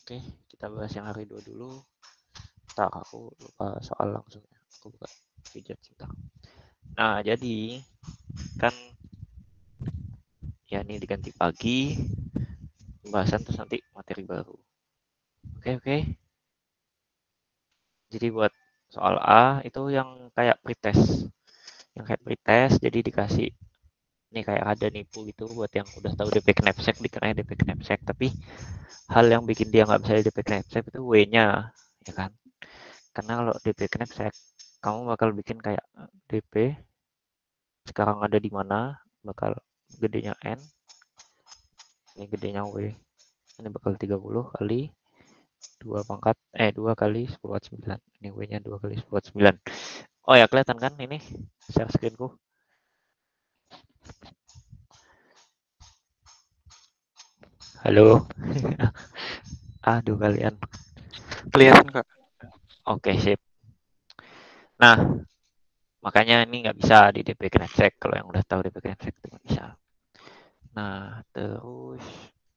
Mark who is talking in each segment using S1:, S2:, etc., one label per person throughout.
S1: Oke, kita bahas yang hari 2 dulu. Ntar aku lupa soal langsung. Aku buka widget sebentar. Nah, jadi kan ya ini diganti pagi pembahasan terus nanti materi baru. Oke. Jadi buat soal A itu yang kayak pretest. Yang kayak pretest jadi dikasih ini kayak ada nipu gitu buat yang udah tahu DP knapsack dikira DP knapsack, tapi hal yang bikin dia nggak bisa DP knapsack itu W-nya, ya kan? Karena kalau DP knapsack kamu bakal bikin kayak DP sekarang ada di mana, bakal gedenya N, ini gedenya W, ini bakal 30 kali 2 kali 10 / 9, ini W nya 2 kali 10 / 9. Oh ya, kelihatan kan ini share screenku? Halo. Aduh kalian.
S2: Kelihatan Kak.
S1: Oke, sip. Nah, makanya ini nggak bisa di DP Knapsack. Kalau yang udah tahu DP Knapsack itu nggak bisa. Nah, terus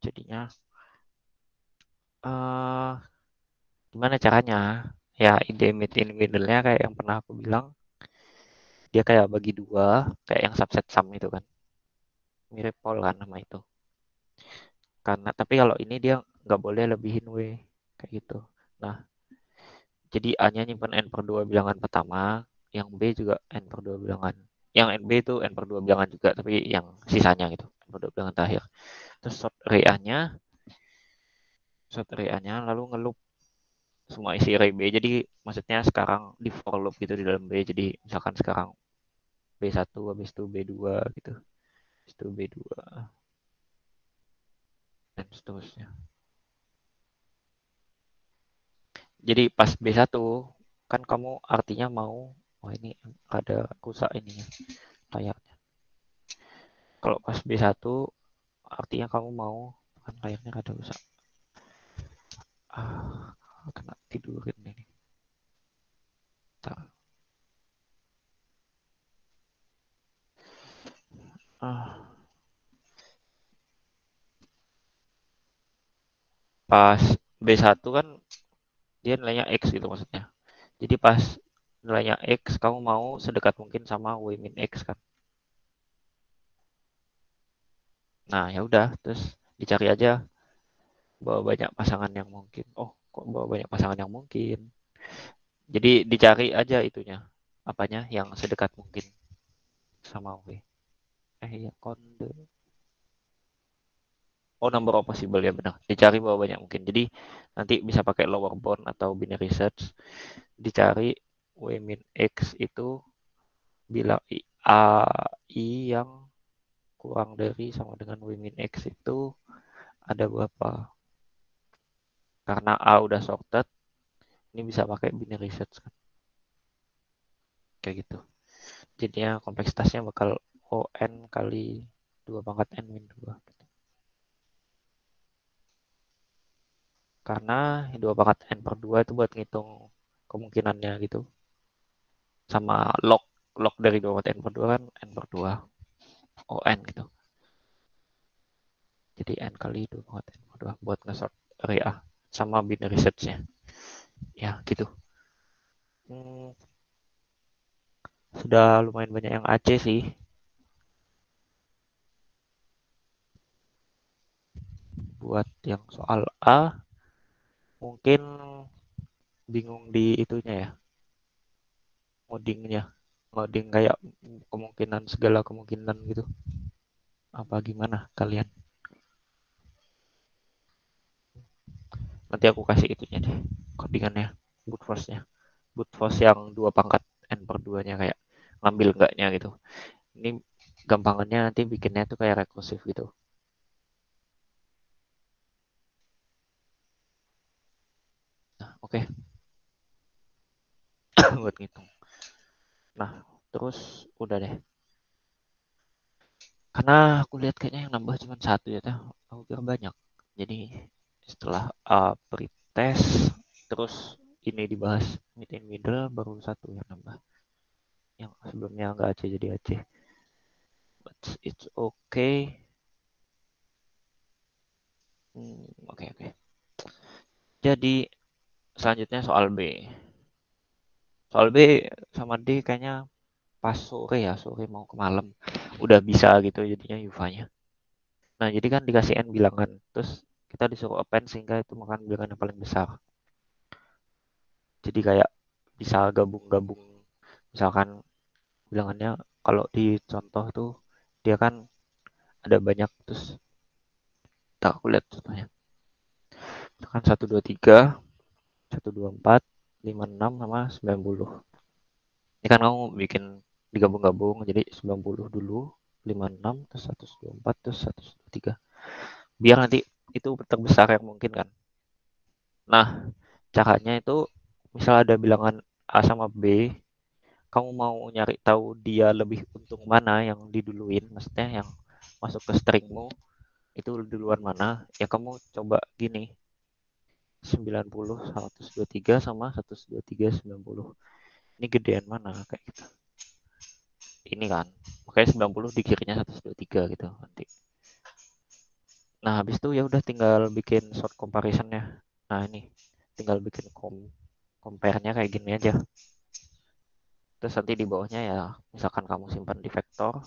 S1: jadinya eh gimana caranya? Ya, ide meet in middle-nya kayak yang pernah aku bilang, dia kayak bagi dua, kayak yang subset sum itu kan. Mirip Paul kan nama itu. Karena tapi kalau ini dia nggak boleh lebihin W kayak gitu. Nah, jadi A-nya nyimpan n/2 bilangan pertama, yang B juga n/2 bilangan. Yang NB itu n/2 bilangan juga, tapi yang sisanya gitu, n/2 bilangan terakhir. Terus sort area-nya lalu ngeloop semua isi array B. Jadi maksudnya sekarang di for loop gitu di dalam B. Jadi misalkan sekarang B1 habis itu B2 gitu. Habis itu B2 dan seterusnya. Jadi pas B1 kan kamu artinya mau, oh ini ada rusak ininya layarnya. Kalau pas B1 artinya kamu mau, kan layarnya ada rusak. Ah, kena tidurin ini. Bentar. Ah, pas B1 kan dia nilainya X gitu maksudnya. Jadi pas nilainya X kamu mau sedekat mungkin sama W min X kan. Nah, ya udah, terus dicari aja bawa banyak pasangan yang mungkin. Oh, kok bawa banyak pasangan yang mungkin? Jadi dicari aja itunya, apanya yang sedekat mungkin sama W. Ya konde. Oh, number of possible ya benar. Dicari bawa banyak mungkin. Jadi nanti bisa pakai lower bound atau binary search. Dicari W min X itu bila I yang kurang dari sama dengan W min X itu ada berapa? Karena A udah sorted, ini bisa pakai binary search kan. Kayak gitu. Jadinya kompleksitasnya bakal ON kali 2 / N-2. Karena 2 / N/2 itu buat ngitung kemungkinannya gitu. Sama log dari 2 / N/2 kan N/2 ON gitu. Jadi N kali 2 / N/2 buat nge-sort array A sama binary search-nya. Ya gitu. Hmm, sudah lumayan banyak yang AC sih. Buat yang soal A mungkin bingung di itunya ya, ngodingnya. Ngoding kayak kemungkinan segala kemungkinan gitu. Apa gimana kalian? Nanti aku kasih itunya deh, codingannya, brute force-nya. Brute force yang 2 / N/2-nya kayak ngambil enggaknya gitu. Ini gampangannya nanti bikinnya tuh kayak rekursif gitu. Nah, oke. Buat ngitung. Nah, terus udah deh. Karena aku lihat kayaknya yang nambah cuma satu ya, aku kira banyak. Jadi setelah pretest, terus ini dibahas meet in middle, baru satu yang nambah. Yang sebelumnya nggak AC jadi AC. But it's okay. Oke. Jadi selanjutnya soal B. Soal B sama D kayaknya pas sore ya, sore mau ke malam. Udah bisa gitu jadinya UVA-nya. Nah, jadi kan dikasih N bilangan. Terus kita disuruh append sehingga itu makan bilangan yang paling besar. Jadi kayak bisa gabung-gabung. Misalkan bilangannya kalau di contoh tuh dia kan ada banyak, terus tak aku lihat contohnya. Misalkan 1, 2, 3, 1, 2, 4, 5, 6 sama 90. Ini kan kamu bikin digabung-gabung jadi 90 dulu, 56 terus 124 terus 123. Biar nanti itu terbesar yang mungkin kan. Nah, caranya itu misal ada bilangan A sama B, kamu mau nyari tahu dia lebih untung mana yang diduluin, maksudnya yang masuk ke stringmu itu duluan mana, ya kamu coba gini, 90 123 sama 123 90. Ini gedean mana kayak gitu. Ini kan. Makanya 90 di kirinya 123 gitu nanti. Nah, habis itu ya udah tinggal bikin short comparison-nya. Nah, ini tinggal bikin compare-nya kayak gini aja. Terus nanti di bawahnya ya misalkan kamu simpan di vektor,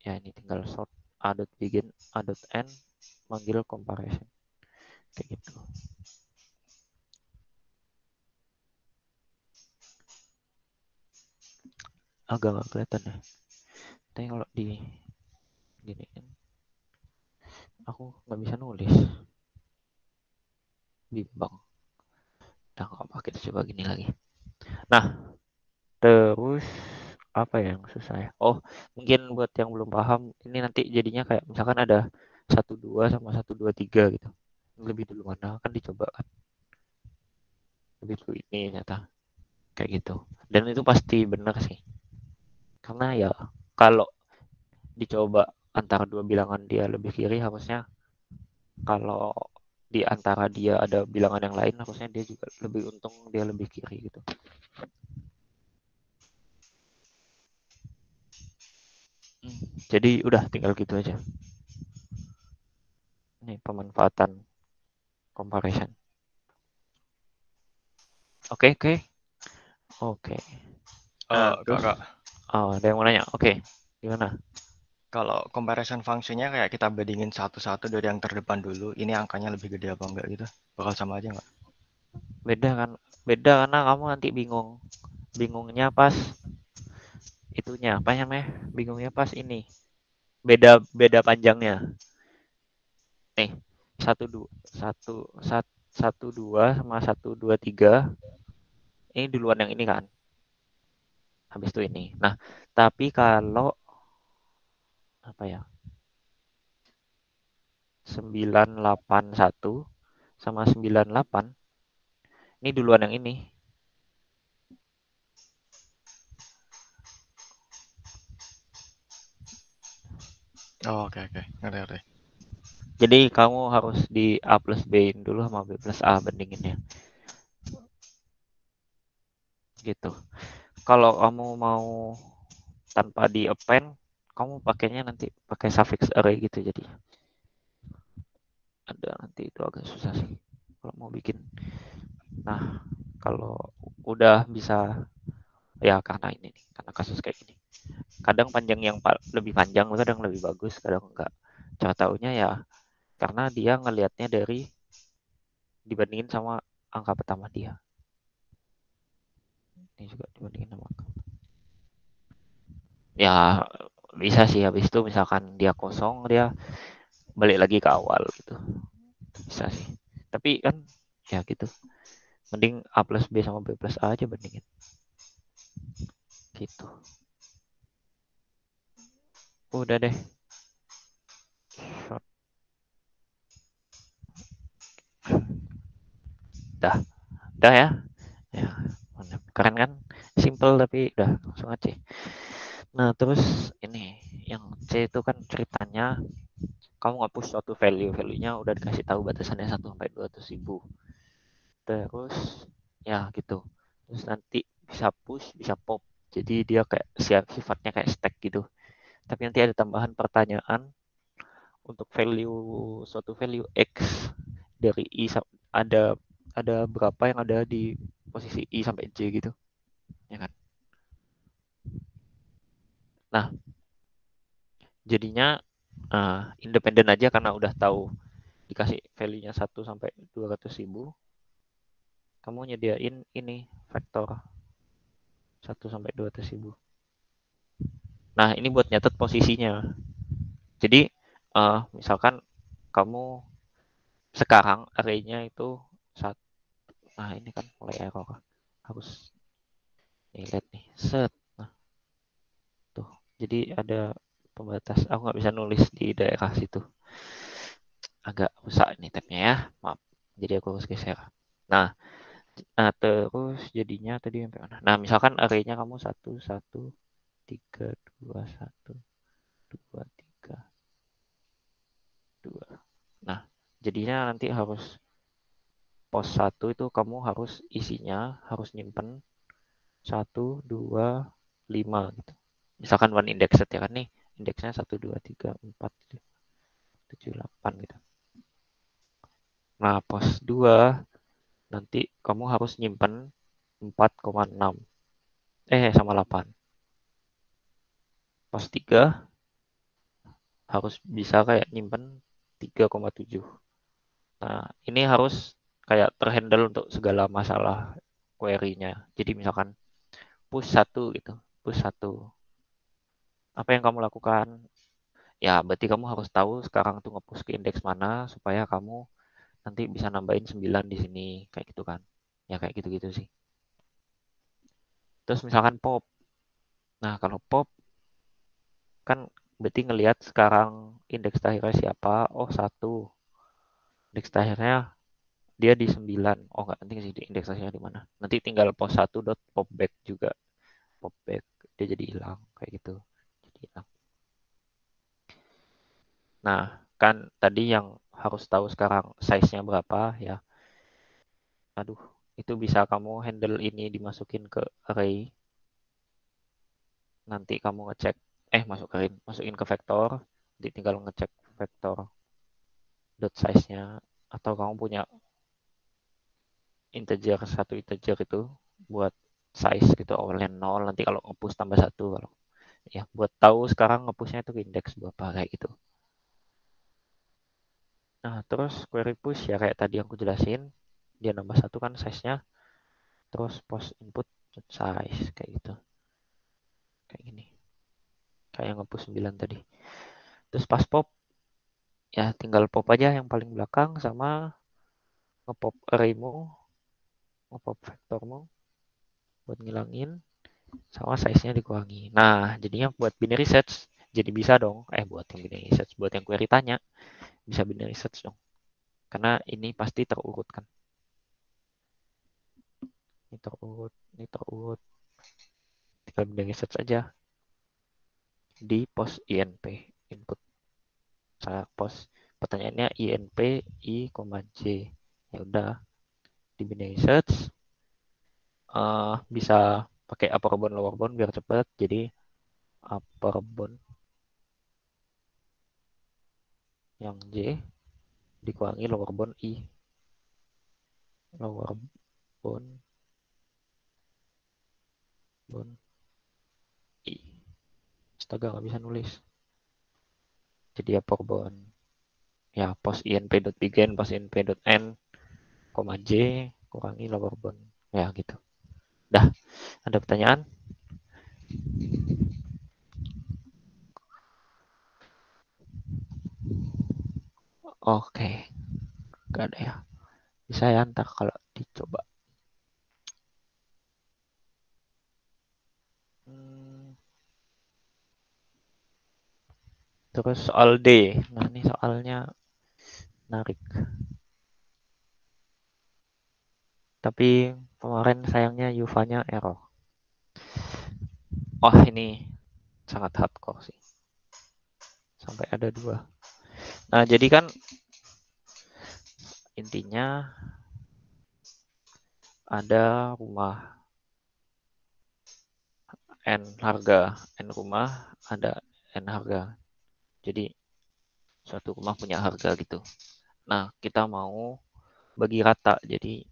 S1: ya ini tinggal short a.begin a.end manggil comparison kayak gitu. Agak nggak kelihatan ya. Tapi kalau di gini aku nggak bisa nulis, bimbang. Nah, nggak apa, kita coba gini lagi. Nah, terus apa ya yang susah ya? Oh, mungkin buat yang belum paham, ini nanti jadinya kayak misalkan ada 1, 2 sama 1, 2, 3 gitu. Lebih dulu mana kan dicoba kan. Lebih dulu ini nyata kayak gitu. Dan itu pasti benar sih. Karena ya kalau dicoba antara dua bilangan dia lebih kiri, harusnya kalau di antara dia ada bilangan yang lain harusnya dia juga lebih untung dia lebih kiri gitu. Jadi udah tinggal gitu aja. Ini pemanfaatan comparison. Oke, oke. Oke. Nah,
S2: Kak,
S1: terus
S2: Kak,
S1: ada yang mau nanya. Oke. Gimana?
S2: kalau comparison fungsinya kayak kita bandingin satu-satu dari yang terdepan dulu, ini angkanya lebih gede apa enggak gitu? Bakal sama aja nggak?
S1: Beda kan? Beda karena kamu nanti bingung. Bingungnya pas itunya, apa namanya? Bingungnya pas ini. Beda beda panjangnya. Nih, satu, satu dua sama 1, 2, 3. Ini duluan yang ini kan. Habis itu ini. Nah, tapi kalau apa ya? 981 sama 98 ini duluan yang ini.
S2: Oh, oke, oke. Ngerti, ngerti.
S1: Jadi kamu harus di A plus B dulu sama B plus A bandinginnya. Gitu. Kalau kamu mau tanpa di append, kamu pakainya nanti pakai suffix array gitu, jadi ada nanti itu agak susah sih kalau mau bikin. Nah, kalau udah bisa ya karena ini nih, karena kasus kayak gini. Kadang panjang yang lebih panjang, kadang lebih bagus, kadang enggak. Cara taunya ya karena dia ngelihatnya dari dibandingin sama angka pertama dia. Ini juga dibandingin sama angka. Ya bisa sih, habis itu misalkan dia kosong, dia balik lagi ke awal gitu. Bisa sih. Tapi kan ya gitu. Mending A plus B sama B plus A aja bandingin. Gitu. Udah deh. Dah. Dah ya. Ya. Keren kan? Simple tapi udah langsung aja. Nah, terus ini yang C itu kan ceritanya kamu nge-push suatu value-nya udah dikasih tahu batasannya 1 sampai 200.000. Terus ya gitu. Terus nanti bisa push, bisa pop. Jadi dia kayak sifatnya kayak stack gitu. Tapi nanti ada tambahan pertanyaan untuk suatu value X dari I ada ada berapa yang ada di posisi I sampai J gitu, ya kan? Nah, jadinya independen aja karena udah tahu dikasih value-nya 1 sampai 200.000, kamu nyediain ini vektor 1 sampai 200.000. Nah, ini buat nyatet posisinya. Jadi, misalkan kamu sekarang array-nya itu satu. Nah, ini kan mulai error. Harus lihat nih. Set. Nah, tuh. Jadi ada pembatas. Aku nggak bisa nulis di daerah situ. Agak rusak ini tabnya ya. Maaf. Jadi aku harus geser. Nah, terus jadinya tadi sampai mana? Nah, misalkan array-nya kamu 1, 1, 3, 2, 1, 2, 3, 2. Nah, jadinya nanti harus pos 1 itu kamu harus isinya harus nyimpen 1, 2, 5 gitu. Misalkan one indexed ya kan nih, indeksnya 1, 2, 3, 4, 7, 8 gitu. Nah, pos 2 nanti kamu harus nyimpen 4,6. Sama 8. Pos 3 harus bisa kayak nyimpen 3,7. Nah, ini harus kayak terhandle untuk segala masalah query-nya. Jadi misalkan push 1 gitu, push 1. Apa yang kamu lakukan? Ya, berarti kamu harus tahu sekarang tuh nge-push ke indeks mana supaya kamu nanti bisa nambahin 9 di sini, kayak gitu kan. Ya kayak gitu-gitu sih. Terus misalkan pop. Nah, kalau pop kan berarti ngelihat sekarang indeks terakhirnya siapa? Oh, 1. Indeks terakhirnya dia di 9. Oh, nggak penting sih di indeks terakhirnya di mana. Nanti tinggal post 1 dot pop back juga. Pop back dia jadi hilang kayak gitu. Jadi hilang. Nah, kan tadi yang harus tahu sekarang size-nya berapa ya. Aduh, itu bisa kamu handle ini dimasukin ke array. Nanti kamu ngecek, masukin ke vektor. Nanti tinggal ngecek vektor dot size-nya. Atau kamu punya satu integer itu buat size gitu awalnya 0. Nanti kalau nge-push tambah 1. Kalau ya buat tahu sekarang nge-pushnya itu ke indeks berapa kayak gitu. Nah, terus query push ya kayak tadi yang aku jelasin. Dia nambah 1 kan size-nya. Terus post input size kayak gitu. Kayak gini. Kayak nge-push 9 tadi. Terus pas pop ya tinggal pop aja yang paling belakang sama ngepop arraymu, ngepop vektormu buat ngilangin sama size-nya dikurangi. Nah, jadinya buat binary search jadi bisa dong. Buat yang binary search, buat yang query tanya bisa binary search dong. Karena ini pasti terurut kan. Ini terurut. Tinggal binary search aja di post INP input. Saya post pertanyaannya INP I, J. Ya udah di binary search bisa pakai upper bound lower bound biar cepet. Jadi upper bound yang J dikurangi lower bound I. Lower bound I. Astaga nggak bisa nulis. Jadi upper bound ya post inp.begin post inp.end J kurangi lower bound ya gitu. Dah, ada pertanyaan? Oke, gak ada ya. Bisa ya ntar kalau dicoba. Terus soal D. Nah, ini soalnya menarik. Tapi kemarin sayangnya Yuva-nya error. Wah, ini sangat hardcore sih. Sampai ada 2. Nah, jadi kan intinya ada rumah N harga, N rumah, ada N harga. Jadi suatu rumah punya harga gitu. Nah, kita mau bagi rata. Jadi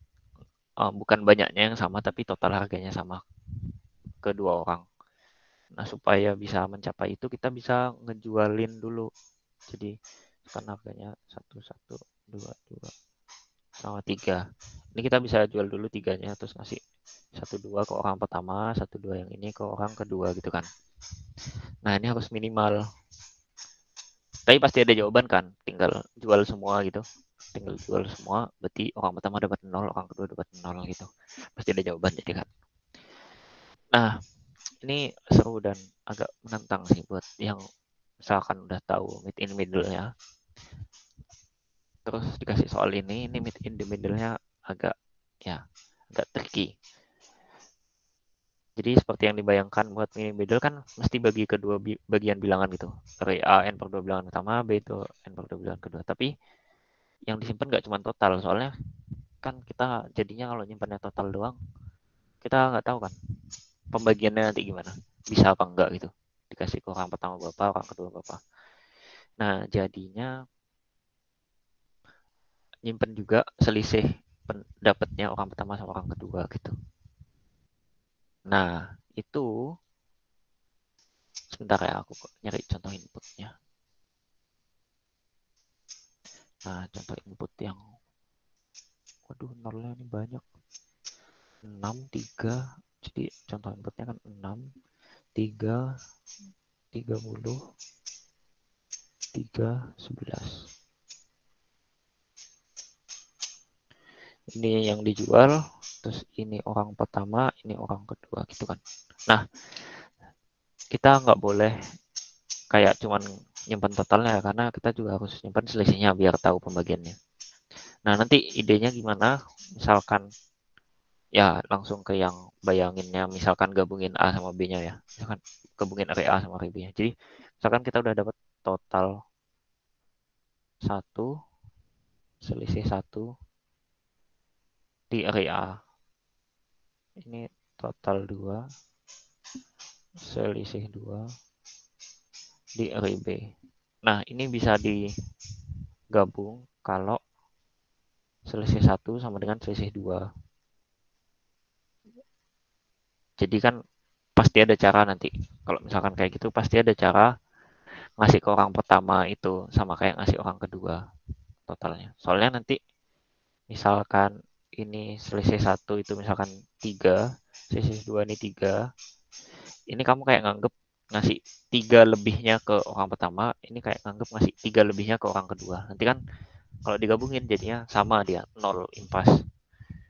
S1: bukan banyaknya yang sama tapi total harganya sama kedua orang. Nah, supaya bisa mencapai itu kita bisa ngejualin dulu. Jadi kan harganya 1, 1, 2, 2 sama 3. Ini kita bisa jual dulu 3-nya terus ngasih 1, 2 ke orang pertama, 1, 2 yang ini ke orang kedua gitu kan. Nah, ini harus minimal. Tapi pasti ada jawaban kan, tinggal jual semua gitu. Tinggal jual semua, berarti orang pertama dapat 0, orang kedua dapat 0 gitu. Pasti ada jawaban jadi kan. Nah, ini seru dan agak menantang sih buat yang misalkan udah tahu meet in middle-nya. Terus dikasih soal ini meet in the middle-nya agak tricky. Jadi seperti yang dibayangkan buat meet in middle kan mesti bagi kedua bagian bilangan gitu. Array A n per 2 bilangan pertama, B itu n per 2 bilangan kedua. Tapi yang disimpan nggak cuma total, soalnya kan kita jadinya kalau nyimpannya total doang, kita nggak tahu kan pembagiannya nanti gimana, bisa apa enggak gitu. Dikasih ke orang pertama berapa, orang kedua berapa. Nah, jadinya nyimpen juga selisih pendapatnya orang pertama sama orang kedua gitu. Nah, itu sebentar ya, aku nyari contoh inputnya. Nah, contoh input yang waduh, nolnya ini banyak. 6, 3. Jadi contoh inputnya kan 6, 3, 30, 3, 11. Ini yang dijual, terus ini orang pertama, ini orang kedua gitu kan. Nah, kita nggak boleh kayak cuman nyimpan totalnya, karena kita juga harus nyimpan selisihnya biar tahu pembagiannya. Nah, nanti idenya gimana? Misalkan ya langsung ke yang bayanginnya, misalkan gabungin A sama B-nya ya. Misalkan gabungin array A sama array B-nya. Jadi, misalkan kita udah dapat total 1, selisih 1 di array A. Ini total 2, selisih 2 di array B. Nah, ini bisa digabung kalau selisih 1 sama dengan selisih 2. Jadi kan pasti ada cara nanti. Kalau misalkan kayak gitu pasti ada cara ngasih ke orang pertama itu sama kayak ngasih orang kedua totalnya. Soalnya nanti misalkan ini selisih 1 itu misalkan 3, selisih 2 ini 3. Ini kamu kayak nganggep ngasih 3 lebihnya ke orang pertama, ini kayak nganggep ngasih 3 lebihnya ke orang kedua. Nanti kan kalau digabungin jadinya sama dia, 0 impas.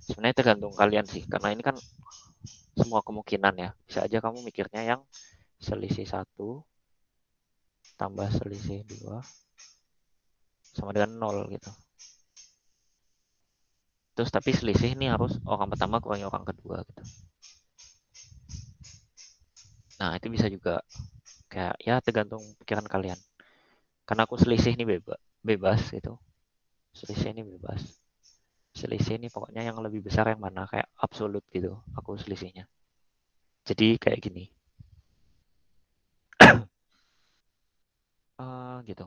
S1: Sebenarnya tergantung kalian sih, karena ini kan semua kemungkinan ya. Bisa aja kamu mikirnya yang selisih 1 tambah selisih 2 sama dengan 0 gitu. Terus tapi selisih ini harus orang pertama kurangi orang kedua gitu. Nah, itu bisa juga kayak ya tergantung pikiran kalian. Karena aku selisih ini bebas gitu. Selisih ini bebas. Selisih ini pokoknya yang lebih besar yang mana, kayak absolut gitu aku selisihnya. Jadi kayak gini. Gitu.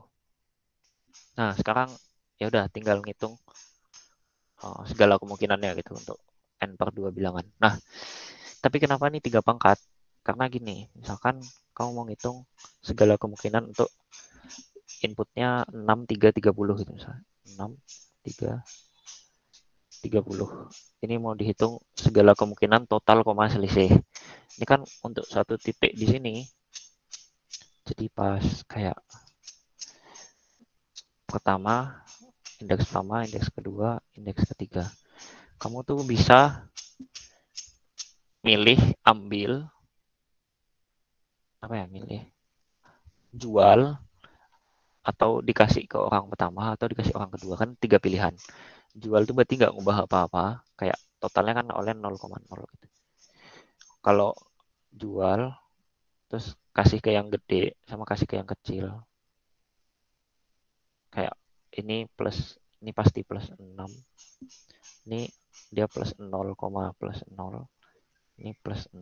S1: Nah, sekarang ya udah tinggal ngitung segala kemungkinannya gitu untuk n per 2 bilangan. Nah, tapi kenapa nih 3 pangkat? Karena gini, misalkan kamu mau ngitung segala kemungkinan untuk inputnya 6, 3, 30 gitu misalnya. 6, 3, 30. Ini mau dihitung segala kemungkinan total koma selisih. Ini kan untuk satu titik di sini. Jadi pas kayak pertama, indeks pertama, indeks kedua, indeks ketiga. Kamu tuh bisa ambil apa ya, jual atau dikasih ke orang pertama atau dikasih orang kedua, kan 3 pilihan. Jual tuh berarti nggak ngubah apa-apa, kayak totalnya kan oleh 0,0 gitu. Kalau jual terus kasih ke yang gede sama kasih ke yang kecil, kayak ini plus, ini pasti plus 6, ini dia plus 0, plus 0, ini plus 6,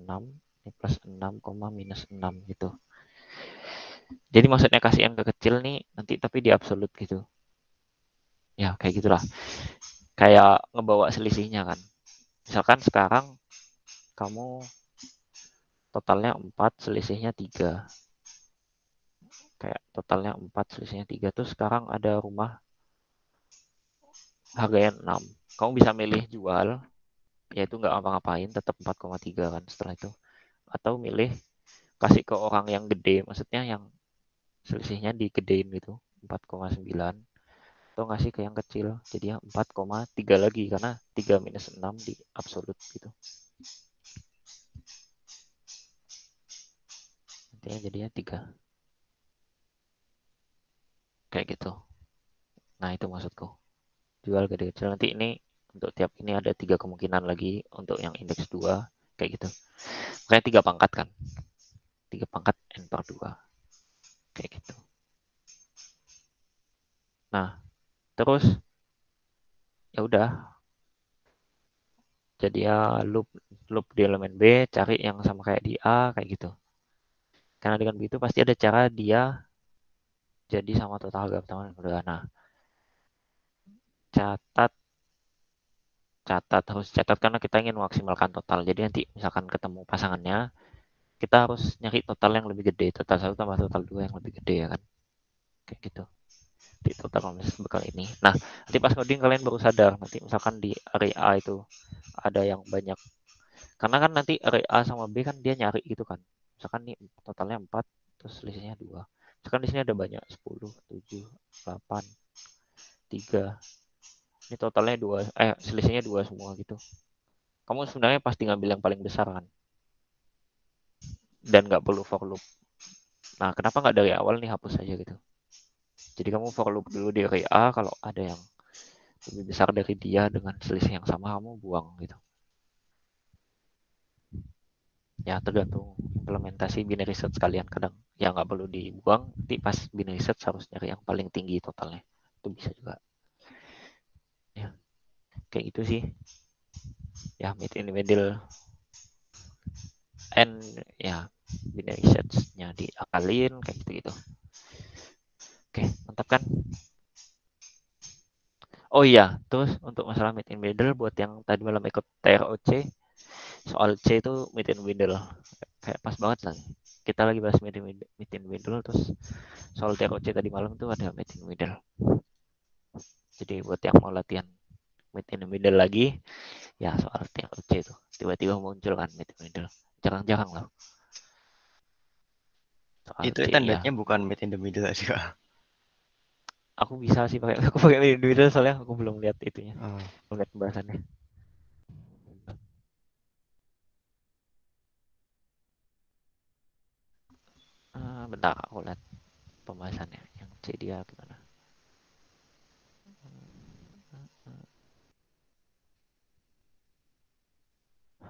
S1: ini plus 6, minus 6 gitu. Jadi maksudnya kasih yang ke kecil nih nanti tapi di absolut gitu. Ya kayak gitulah. Kayak ngebawa selisihnya kan. Misalkan sekarang kamu totalnya 4, selisihnya 3. Kayak totalnya 4, selisihnya 3 tuh sekarang ada rumah harganya 6. Kamu bisa milih jual, yaitu nggak ngapa-ngapain, tetap 4,3 kan setelah itu. Atau milih kasih ke orang yang gede, maksudnya yang selisihnya digedein gitu, 4,9. Atau ngasih ke yang kecil, jadinya 4,3 lagi, karena 3 minus 6 di absolut gitu. Nantinya jadinya 3. Kayak gitu. Nah itu maksudku. Jual gede kecil. Nanti ini untuk tiap ini ada 3 kemungkinan lagi untuk yang indeks 2. Kayak gitu. Kayak 3 pangkat kan. 3 pangkat N per 2. Kayak gitu. Nah terus ya udah. Jadi ya loop di elemen B, cari yang sama kayak di A, kayak gitu. Karena dengan begitu pasti ada cara dia jadi sama total harga pertama dan kedua. Nah, catat harus catat karena kita ingin memaksimalkan total. Jadi nanti misalkan ketemu pasangannya, kita harus nyari total yang lebih gede, total 1 tambah total 2 yang lebih gede ya kan. Kayak gitu. Di total bekal ini. Nah, nanti pas coding kalian baru sadar, nanti misalkan di array A itu ada yang banyak. Karena kan nanti array A sama B kan dia nyari gitu kan. Misalkan nih totalnya 4, terus selisihnya 2. Misalkan di sini ada banyak, 10, 7, 8, 3. Ini totalnya 2, selisihnya 2 semua gitu. Kamu sebenarnya pasti ngambil yang paling besar kan. Dan nggak perlu for loop. Nah, kenapa nggak dari awal nih hapus aja gitu. Jadi kamu for loop dulu di array A, kalau ada yang lebih besar dari dia dengan selisih yang sama, kamu buang gitu. Ya tergantung implementasi binary search kalian. Kadang ya nggak perlu dibuang, nanti pas binary search harus nyari yang paling tinggi totalnya. Itu bisa juga. Ya, kayak gitu sih. Ya, meet in the middle and ya binary search-nya diakalin kayak gitu-gitu. Oke, mantap kan? Oh iya, terus untuk masalah meet in middle buat yang tadi malam ikut TROC, soal C itu meet in middle. Kayak pas banget lah. Kita lagi bahas meet in middle, terus soal TROC tadi malam tuh ada meet in middle. Jadi buat yang mau latihan meet in middle lagi, ya soal TROC itu tiba-tiba muncul kan meet in middle. Jarang-jarang loh. Soal
S2: Itu
S1: C ya.
S2: tandanya bukan meet in the middle aja.
S1: Aku bisa sih pakai aku pakai meet in middle soalnya aku belum lihat itunya.
S2: Oh.
S1: Belum lihat pembahasannya. Bentar aku lihat pembahasannya yang C dia gimana.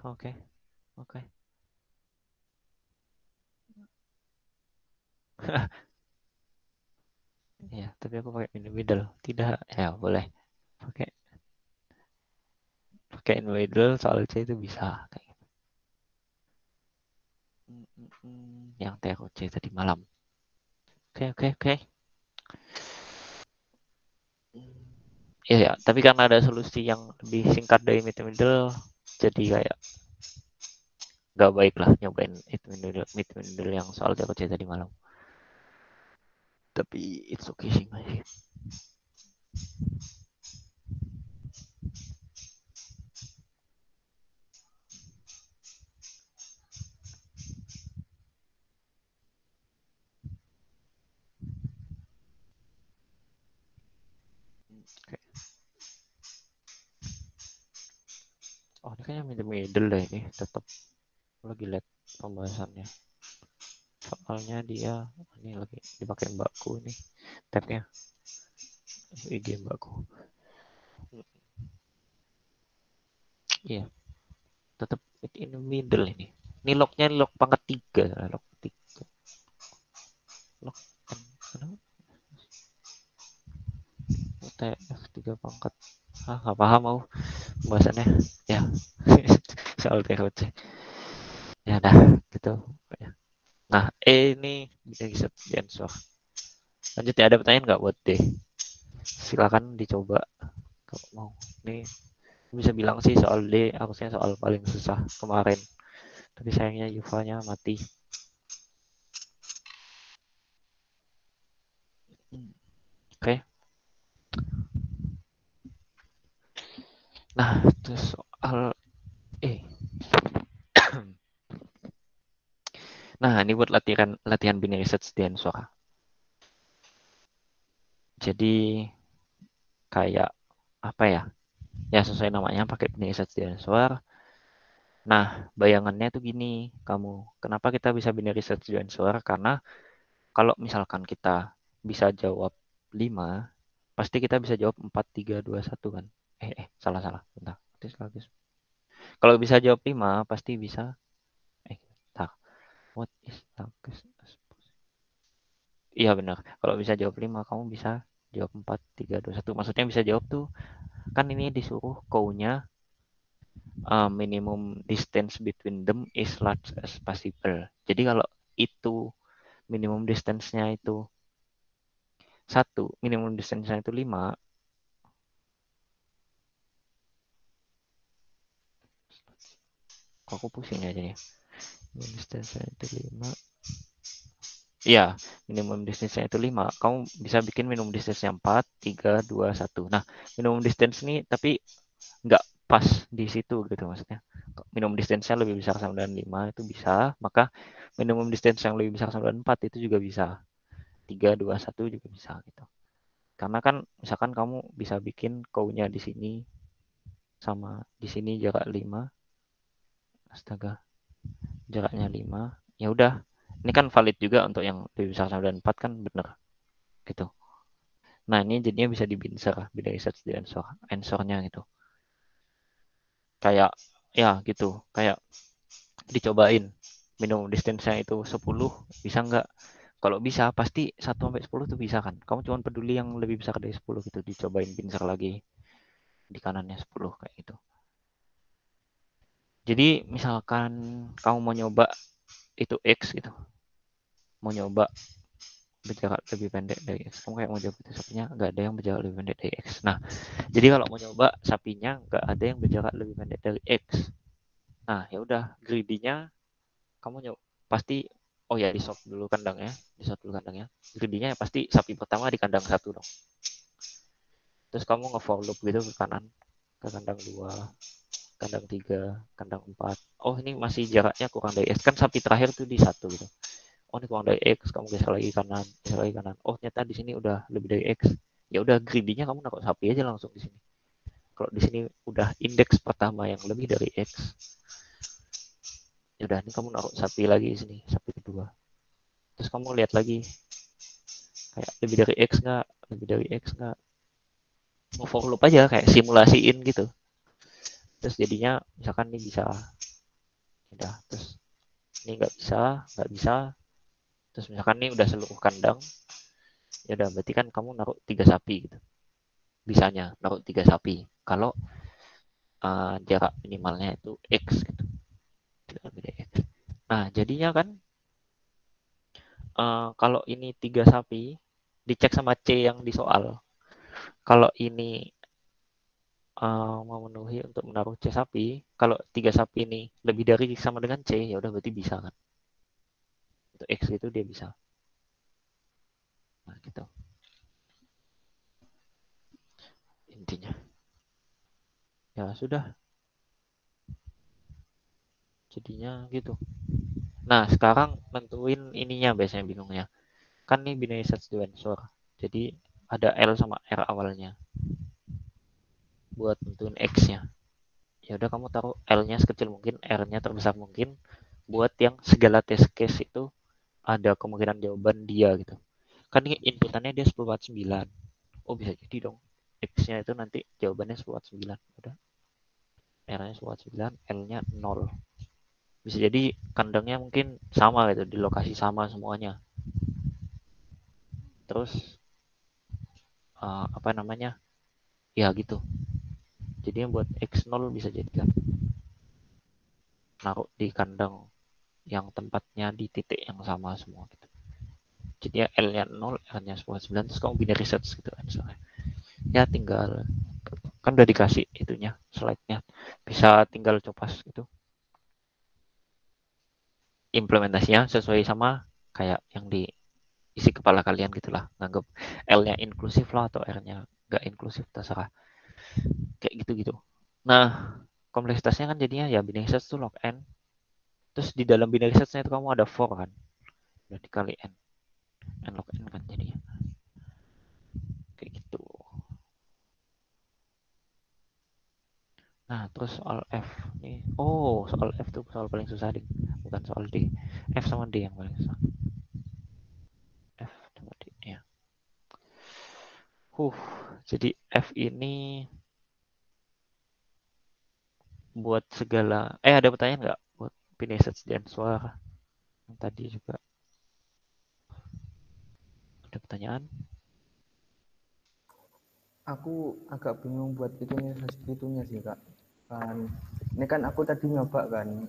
S1: Oke, oke. Ya, tapi aku pakai in the middle. Tidak, ya boleh. Pakai pakai in the middle soal C itu bisa kayak gitu. Yang TROC tadi malam. Oke, oke, oke. Iya ya, tapi karena ada solusi yang lebih singkat dari mid middle, jadi kayak nggak baik lah nyobain mid middle yang soal TROC tadi malam. Tapi it's okay sih masih. Oke. Oh ini kayaknya mid middle deh ini, tetap lagi lihat pembahasannya. Soalnya dia ini lagi dipakai mbakku ini tabnya IG mbakku. Iya, tetap in the middle ini. Ini locknya lock pangkat 3, lock 3. Lock UTF 3 pangkat. Nggak paham mau pembahasannya. Ya, soal TOC. Ya dah, gitu. Nah, ini bisa di answer. Lanjut ya, ada pertanyaan nggak buat D? Silakan dicoba kalau mau. Ini Bisa bilang sih soal D harusnya soal paling susah kemarin. Tapi sayangnya Yuva-nya mati. Oke. Nah, terus soal eh nah, ini buat latihan binary search di Ensor. Jadi kayak apa ya? Ya sesuai namanya pakai binary search di Ensor. Nah, bayangannya tuh gini, kamu. Kenapa kita bisa binary search di Ensor? Karena kalau misalkan kita bisa jawab 5, pasti kita bisa jawab 4, 3, 2, 1 kan. Salah. Bentar. Kalau bisa jawab 5, pasti bisa. Bentar. What is darkest? Iya benar. Kalau bisa jawab 5, kamu bisa jawab 4, 3, 2, 1. Maksudnya bisa jawab tuh, kan ini disuruh kau-nya minimum distance between them is large as possible. Jadi kalau itu minimum distance-nya itu 1, minimum distance-nya itu 5, kok aku pusing aja nih. Minimum distance-nya itu 5. Iya, minimum distance-nya itu 5. Kamu bisa bikin minimum distance-nya 4, 3, 2, 1. Nah, minimum distance ini tapi nggak pas di situ gitu maksudnya. Minimum distance-nya lebih besar sama dengan 5 itu bisa, maka minimum distance yang lebih besar sama dengan 4 itu juga bisa. 3, 2, 1 juga bisa gitu. Karena kan misalkan kamu bisa bikin kau-nya di sini sama di sini jarak 5. Astaga, jaraknya 5. Ya udah. Ini kan valid juga untuk yang lebih besar sama dengan 4 kan bener gitu. Nah, ini jadinya bisa dibinser, beda search di answer-nya gitu. Kayak ya gitu, kayak dicobain minimum distance-nya itu 10, bisa nggak? Kalau bisa pasti 1 sampai 10 tuh bisa kan. Kamu cuma peduli yang lebih besar dari 10 gitu, dicobain pincer lagi di kanannya 10 kayak gitu. Jadi misalkan kamu mau nyoba itu X gitu, mau nyoba berjarak lebih pendek dari X, kamu kayak mau jawab itu sapinya nggak ada yang berjarak lebih pendek dari X. Nah, jadi kalau mau nyoba sapinya nggak ada yang berjarak lebih pendek dari X. Nah, ya udah greedy-nya kamu nyoba pasti, oh ya, di shot dulu kandangnya, greedy-nya ya pasti sapi pertama di kandang 1 dong. Terus kamu nge-for loop gitu ke kanan, ke kandang 2, kandang 3, kandang 4. Oh, ini masih jaraknya kurang dari X, kan sapi terakhir tuh di 1 gitu. Oh, ini kurang dari X, kamu geser lagi kanan, geser lagi kanan. Oh, ternyata di sini udah lebih dari X. Ya udah greedy-nya kamu naruh sapi aja langsung di sini. Kalau di sini udah indeks pertama yang lebih dari X, ya udah ini kamu naruh sapi lagi di sini, sapi kedua. Terus kamu lihat lagi kayak lebih dari X nggak, lebih dari X nggak, mau for loop aja kayak simulasiin gitu. Terus jadinya misalkan ini bisa, udah, terus ini nggak bisa, terus misalkan ini udah seluruh kandang, ya udah berarti kan kamu naruh 3 sapi gitu, bisanya naruh 3 sapi kalau jarak minimalnya itu X gitu, lebih dari X. Nah jadinya kan kalau ini 3 sapi dicek sama C yang di soal, kalau ini memenuhi untuk menaruh C sapi, kalau 3 sapi ini lebih dari sama dengan C, ya udah berarti bisa kan. Untuk X itu dia bisa. Nah, gitu intinya. Ya sudah, jadinya gitu. Nah, sekarang nentuin ininya biasanya bingungnya. Kan nih binary search to answer. Jadi ada L sama R awalnya buat nentuin X-nya. Ya udah kamu taruh L-nya sekecil mungkin, R-nya terbesar mungkin buat yang segala test case itu ada kemungkinan jawaban dia gitu. Kan ini inputannya dia 10/9. Oh, bisa jadi dong. X-nya itu nanti jawabannya 10/9. Udah. R-nya 10/9, L-nya 0. Bisa jadi kandangnya mungkin sama gitu, di lokasi sama semuanya. Terus apa namanya? Ya gitu. Jadinya buat X0 bisa jadi kan naruh di kandang yang tempatnya di titik yang sama semua gitu. Jadi ya L-nya 0, R-nya 10/9, terus kamu binary search gitu kan soalnya. Ya tinggal Kan udah dikasih itunya, slide-nya. Bisa tinggal copas itu. Implementasinya sesuai sama kayak yang di isi kepala kalian gitulah. Nganggap L-nya inklusif lah atau R-nya nggak inklusif, terserah. Kayak gitu-gitu. Nah, kompleksitasnya kan jadinya ya binary search tuh log n. Terus di dalam binary search-nya itu kamu ada for kan. Udah dikali n. N log n kan jadinya. Kayak gitu. Nah, terus soal F nih. Oh, soal F tuh soal paling susah ding. Bukan soal D. F sama D yang paling susah. F sama D ya. Huh, jadi F ini buat segala ada pertanyaan nggak buat binary search dan suara yang tadi juga ada pertanyaan.
S3: Aku agak bingung buat itunya sih kak. Kan ini kan aku tadi nyoba kan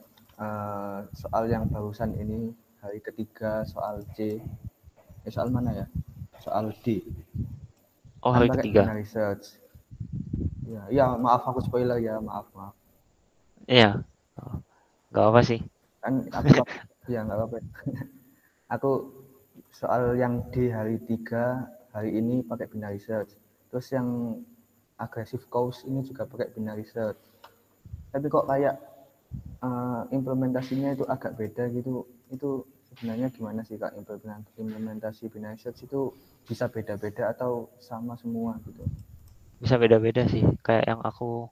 S3: soal yang barusan ini hari ketiga soal C. Soal mana ya? Soal D.
S1: Oh,
S3: Kan
S1: hari
S3: pakai
S1: ketiga.
S3: binary search. Ya maaf aku spoiler ya, maaf.
S1: Iya. Oh, nggak apa sih.
S3: Kan aku ya nggak apa-apa. Aku soal yang di hari 3 hari ini pakai binary search. Terus yang aggressive cause ini juga pakai binary search. Tapi kok kayak implementasinya itu agak beda gitu. Itu sebenarnya gimana sih kak, implementasi binary search itu bisa beda-beda atau sama semua gitu?
S1: Bisa beda-beda sih. Kayak yang aku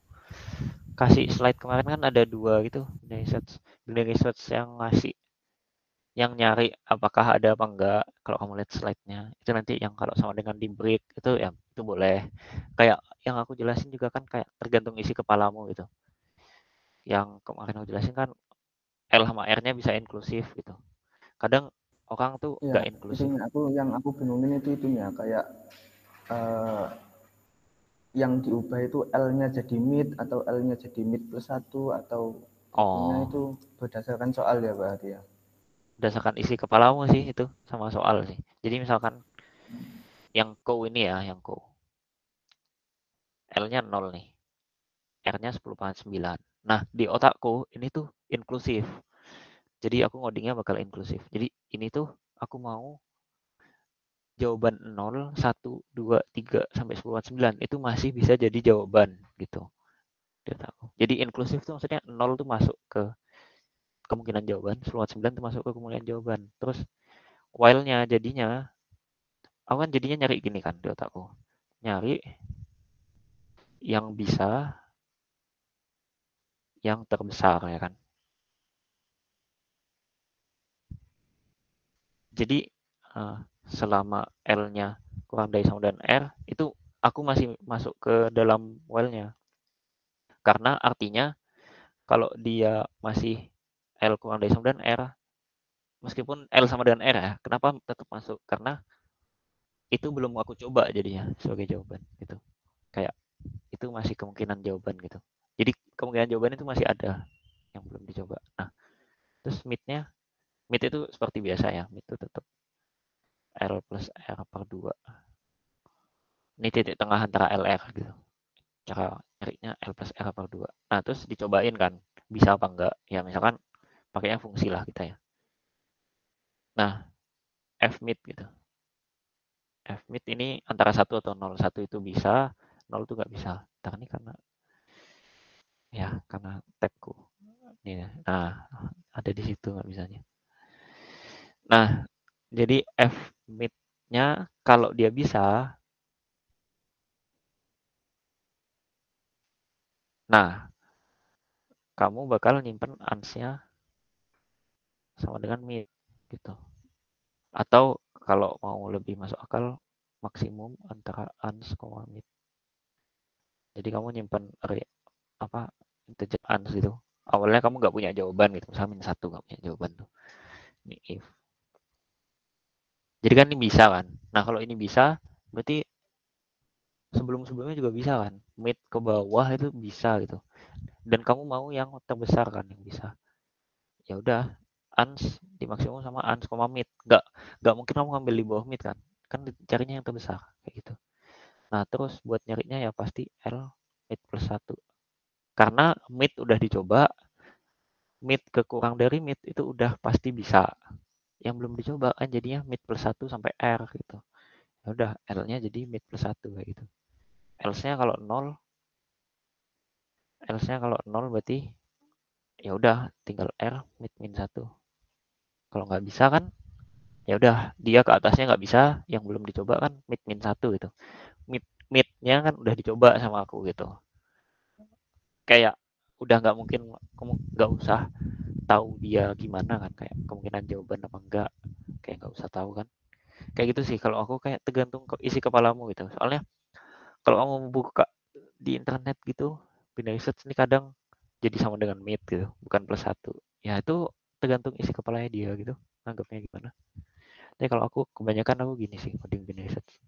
S1: kasih slide kemarin kan ada 2 gitu binary search yang ngasih yang nyari apakah ada apa enggak. Kalau kamu lihat slide-nya itu nanti yang kalau sama dengan di break itu ya itu boleh. Kayak yang aku jelasin juga kan kayak tergantung isi kepalamu gitu. Yang kemarin aku jelasin kan L sama R-nya bisa inklusif gitu. Kadang orang tuh
S3: Ya
S1: nggak inklusif.
S3: itunya yang aku bingungin itu itunya kayak yang diubah itu L-nya jadi mid atau L-nya jadi mid plus 1 atau itunya
S1: Oh,
S3: itu berdasarkan soal ya berarti ya.
S1: berdasarkan isi kepalamu sih itu sama soal sih. Jadi misalkan yang co ini ya, yang co L-nya 0 nih, R-nya 10/9. Nah, di otakku ini tuh inklusif. Jadi aku ngodingnya bakal inklusif. Jadi ini tuh aku mau jawaban 0, 1, 2, 3 sampai 10/9 itu masih bisa jadi jawaban gitu. Di otakku. Jadi inklusif tuh maksudnya 0 tuh masuk ke kemungkinan jawaban, 10/9 tuh masuk ke kemungkinan jawaban. Terus while-nya jadinya aku kan jadinya nyari gini kan di otakku. Nyari yang bisa yang terbesar ya kan. Jadi selama L-nya kurang dari sama dengan R itu aku masih masuk ke dalam while-nya. Karena artinya kalau dia masih L kurang dari sama dengan R, meskipun L sama dengan R ya, kenapa tetap masuk? Karena itu belum aku coba jadinya sebagai jawaban gitu. Kayak itu masih kemungkinan jawaban gitu. Jadi kemungkinan jawaban itu masih ada yang belum dicoba. Nah, terus mid itu seperti biasa ya, mid itu tetap L plus R per 2. Ini titik tengah antara LR gitu. Cara nyarinya L plus R per 2. Nah, terus dicobain kan, bisa apa enggak? Ya misalkan pakainya fungsi lah kita ya. Nah, F mid gitu. F mid ini antara 1 atau 0. 1 itu bisa, 0 itu nggak bisa. Ntar ini karena tabku. Ini, nah, ada di situ nggak bisanya. Nah, jadi F mid-nya kalau dia bisa, nah kamu bakal nyimpen ans-nya sama dengan mid gitu. Atau kalau mau lebih masuk akal maksimum antara ans, mid. Jadi kamu nyimpen array apa integer ans gitu. Awalnya kamu nggak punya jawaban gitu, misalnya min 1 nggak punya jawaban tuh. Ini if. Jadi kan ini bisa kan. Nah kalau ini bisa, berarti sebelum-sebelumnya juga bisa kan. Mid ke bawah itu bisa gitu. Dan kamu mau yang terbesar kan yang bisa. Ya udah, ans dimaksimum sama ans, mid. Nggak mungkin kamu ngambil di bawah mid kan. Kan carinya yang terbesar kayak gitu. Nah terus buat nyarinya ya pasti L mid plus 1. Karena mid udah dicoba, mid kekurang dari mid itu udah pasti bisa. Yang belum dicoba kan jadinya mid plus 1 sampai R gitu. Ya udah, L-nya jadi mid plus 1 kayak gitu. Else-nya kalau 0, berarti ya udah tinggal R mid min 1. Kalau nggak bisa kan ya udah dia ke atasnya nggak bisa, yang belum dicoba kan mid min 1 gitu. Mid-nya kan udah dicoba sama aku gitu. Kayak udah nggak mungkin kamu nggak usah tahu dia gimana kan, kayak kemungkinan jawaban apa enggak, kayak nggak usah tahu kan. Kayak gitu sih kalau aku, kayak tergantung isi kepalamu gitu. Soalnya kalau kamu buka di internet gitu, binary search ini kadang jadi sama dengan mid gitu, bukan plus 1. Ya itu tergantung isi kepalanya dia gitu, anggapnya gimana. Tapi kalau aku kebanyakan aku gini sih coding binary search.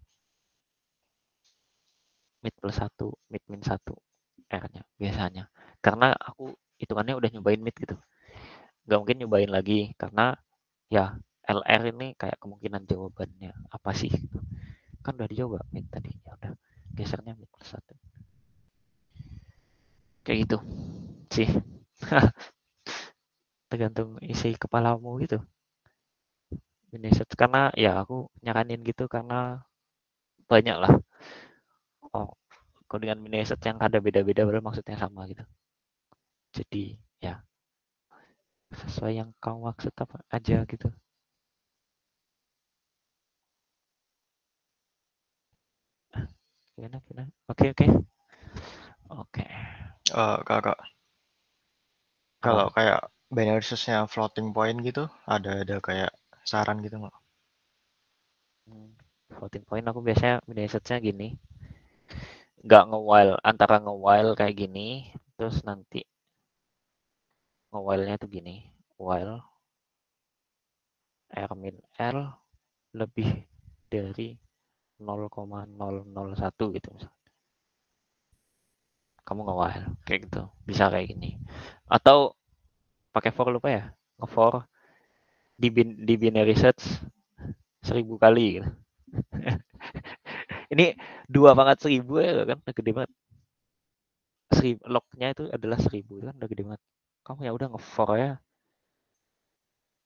S1: Mid plus 1, mid min 1 R-nya biasanya. Karena aku hitungannya udah nyobain mid gitu. Nggak mungkin nyobain lagi karena ya LR ini kayak kemungkinan jawabannya apa sih gitu. Kan udah dicoba mid tadi. Ya udah gesernya mid plus 1. Kayak gitu sih. Tergantung isi kepalamu gitu. Binary search karena ya aku nyaranin gitu karena banyak lah. Oh, codingan binary search yang ada beda-beda padahal maksudnya sama gitu. Jadi ya sesuai yang kamu maksud apa aja gitu. Gimana? Oke.
S2: Kakak, kalau kayak binary search-nya floating point gitu, ada kayak saran gitu nggak?
S1: Floating point aku biasanya binary search-nya gini. Nggak nge-while, antara nge-while kayak gini, terus nanti nge-while-nya tuh gini. While R min L lebih dari 0,001 gitu misalnya. Kamu nge-while kayak gitu. Bisa kayak gini. Atau pakai for loop ya. Nge-for di binary search 1000 kali gitu. Ini 2 pangkat 1000 ya kan, gede banget. Log-nya itu adalah 1000 kan udah gede banget. Kamu ya udah nge-for ya.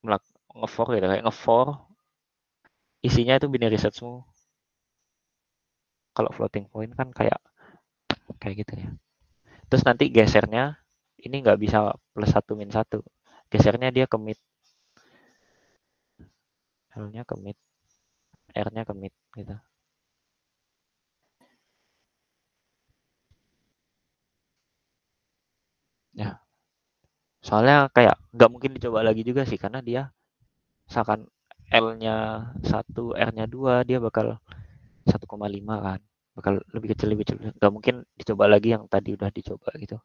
S1: Nge-for gitu, kayak nge-for isinya itu binary search-mu. Kalau floating point kan kayak gitu ya. Terus nanti gesernya ini nggak bisa plus 1 min 1. Gesernya dia ke mid. L-nya ke mid, R-nya ke mid gitu. Ya. Soalnya kayak nggak mungkin dicoba lagi juga sih karena dia misalkan L-nya 1, R-nya 2, dia bakal 1,5 kan. Bakal lebih kecil. Nggak mungkin dicoba lagi yang tadi udah dicoba gitu.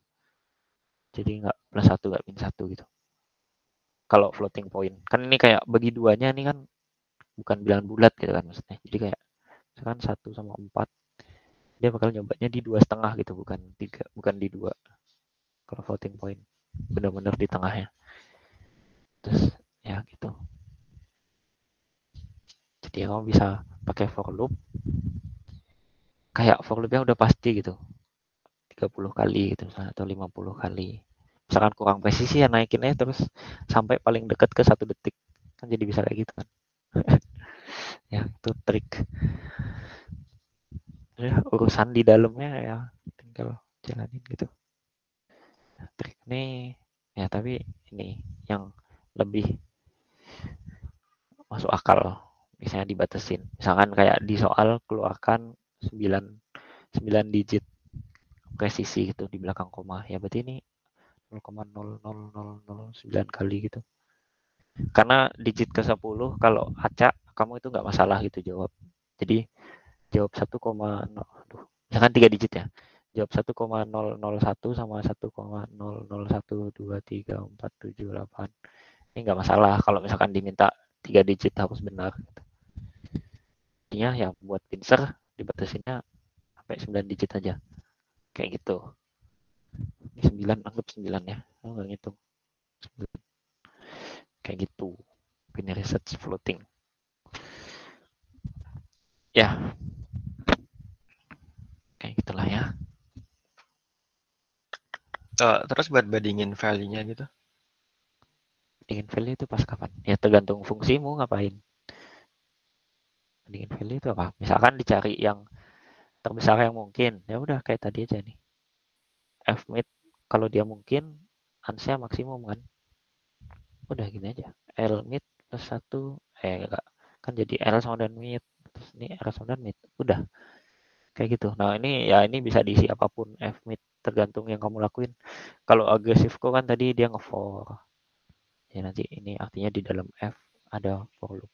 S1: Jadi nggak plus 1, nggak min 1 gitu. Kalau floating point. Kan ini kayak bagi duanya ini kan bukan bilangan bulat gitu kan maksudnya. Jadi kayak misalkan 1 sama 4, dia bakal nyobanya di 2,5 gitu, bukan 3, bukan di 2. Kalau floating point benar-benar di tengahnya. Terus ya gitu. Jadi kamu bisa pakai for loop. Kayak for loop-nya udah pasti gitu. 30 kali gitu misalnya, atau 50 kali. Misalkan kurang presisi ya naikinnya terus sampai paling dekat ke 1 detik. Kan jadi bisa kayak gitu kan. Ya itu trik. Ya, urusan di dalamnya ya tinggal jalanin gitu. Trik ini ya tapi ini yang lebih masuk akal, misalnya dibatasin. Misalkan kayak di soal keluarkan 9 digit presisi gitu di belakang koma. Ya berarti ini 0,00009 kali gitu. Karena digit ke 10 kalau acak kamu itu nggak masalah gitu jawab. Jadi jawab 1,0, misalkan 3 digit ya. Jawab 1,001 sama 1,001234788. Ini nggak masalah kalau misalkan diminta 3 digit harus benar. Gitu. Intinya ya buat pincer dibatasinnya sampai 9 digit aja. Kayak gitu. Ini 9, anggap 9 ya. Aku nggak ngitung. 9. Kayak gitu. Binary search floating. Ya. Kayak gitulah ya.
S2: Terus buat bandingin value-nya gitu.
S1: Bandingin value itu pas kapan? Ya tergantung fungsimu ngapain. Bandingin value itu apa? Misalkan dicari yang terbesar yang mungkin. Ya udah kayak tadi aja nih. F mid kalau dia mungkin, ansnya maksimum kan. Udah gini aja. L mid plus 1, enggak. Kan jadi L sama dan mid. Terus ini R sama dan mid. Udah. Kayak gitu. Nah ini ya ini bisa diisi apapun F mid. Tergantung yang kamu lakuin. Kalau agresif kok kan tadi dia nge-for. Ya nanti ini artinya di dalam F ada for loop.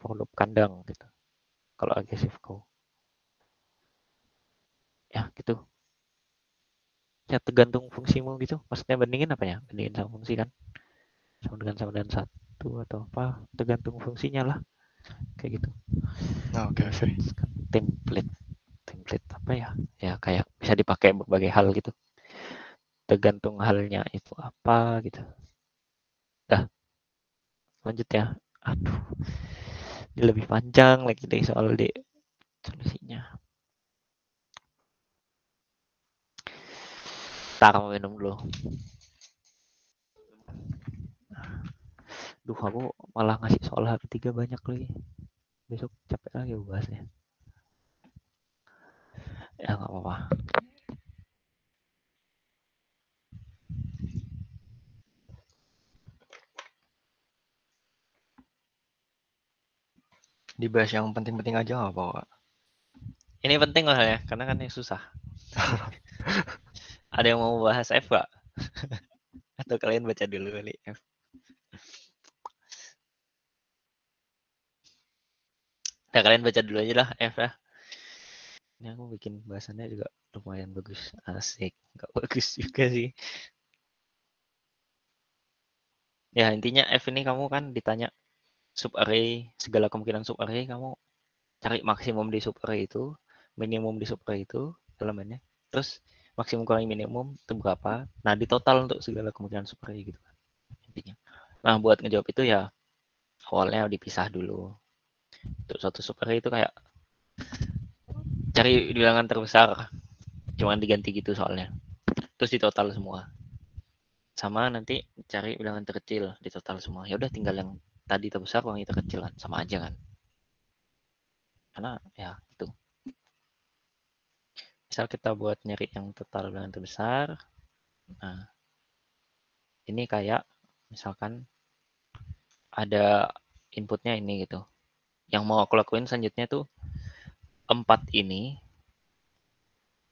S1: For loop kandang gitu. Kalau agresif kok. Ya gitu. Ya tergantung fungsimu gitu. Maksudnya bandingin apa ya? Bandingin sama fungsi kan. Sama dengan satu atau apa. Tergantung fungsinya lah. Kayak gitu.
S2: Oke.
S1: Template apa ya? Ya kayak bisa dipakai berbagai hal gitu. Tergantung halnya itu apa gitu. Dah, lanjut ya. Aduh, ini lebih panjang lagi deh soal D solusinya. Ntar mau minum dulu. Duh, aku malah ngasih soal hari 3 banyak lagi. Besok capek lagi bahasnya. Ya nggak apa-apa.
S2: Dibahas yang penting-penting aja nggak apa-apa.
S1: Ini penting lah ya, karena kan yang susah. Ada yang mau bahas F gak? Atau kalian baca dulu kali F? Ya kalian baca dulu aja lah F ya. Ini aku bikin bahasannya juga lumayan bagus. Asik. Gak bagus juga sih. Ya intinya F ini kamu kan ditanya subarray, segala kemungkinan subarray kamu cari maksimum di subarray itu, minimum di subarray itu elemennya. Terus maksimum kurang minimum itu berapa? Nah, di total untuk segala kemungkinan subarray gitu kan intinya. Nah, buat ngejawab itu ya awalnya dipisah dulu. Untuk suatu subarray itu kayak cari bilangan terbesar, cuman diganti gitu soalnya. Terus di total semua. Sama nanti cari bilangan terkecil di total semua. Ya udah tinggal yang tadi terbesar kurang yang terkecil kan, sama aja kan. Karena ya itu. Misal kita buat nyari yang total bilangan terbesar. Nah, ini kayak misalkan ada inputnya ini gitu. Yang mau aku lakuin selanjutnya tuh 4 ini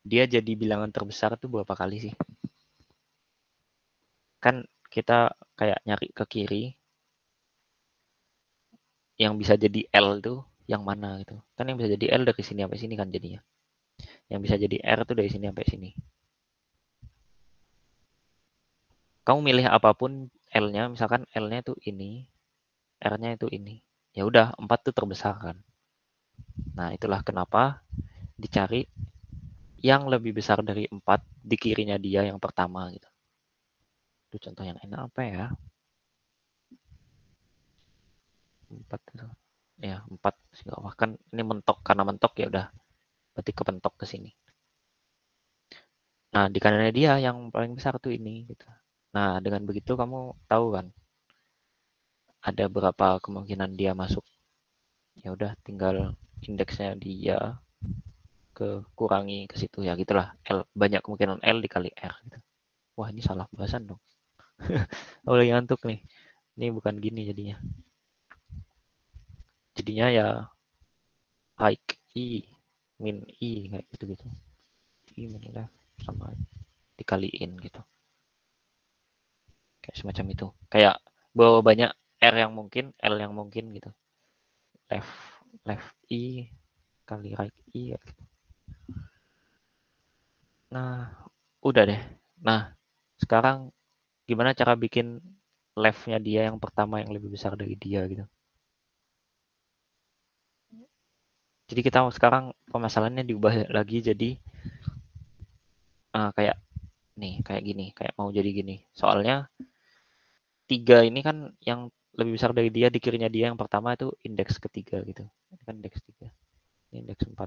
S1: dia jadi bilangan terbesar tuh berapa kali sih? Kan kita kayak nyari ke kiri yang bisa jadi L tuh yang mana gitu. Kan yang bisa jadi L dari sini sampai sini kan jadinya. Yang bisa jadi R tuh dari sini sampai sini. Kamu milih apapun L-nya, misalkan L-nya tuh ini, R-nya itu ini. Ya udah, 4 tuh terbesar kan. Nah, itulah kenapa dicari yang lebih besar dari 4 di kirinya dia yang pertama gitu. Itu contoh yang enak apa ya? 4 itu. Ya, 4 kan ini mentok karena mentok ya udah berarti kepentok ke sini. Nah, di kanannya dia yang paling besar tuh ini gitu. Nah, dengan begitu kamu tahu kan ada berapa kemungkinan dia masuk. Ya udah tinggal indeksnya dia ke kurangi ke situ ya gitulah. L banyak kemungkinan L dikali R gitu. Wah, ini salah bahasan dong. Oh, lagi ngantuk nih. Ini bukan gini jadinya. Jadinya ya high I min I kayak gitu-gitu. I min left sama dikaliin gitu. Kayak semacam itu. Kayak bawa banyak R yang mungkin, L yang mungkin gitu. Left left I kali right I gitu. Nah, udah deh. Nah, sekarang gimana cara bikin left-nya dia yang pertama yang lebih besar dari dia gitu. Jadi kita sekarang permasalahannya diubah lagi jadi kayak nih, kayak gini, kayak mau jadi gini. Soalnya 3 ini kan yang lebih besar dari dia, di kirinya dia yang pertama itu indeks ketiga gitu. Ini kan indeks 3, ini indeks 4,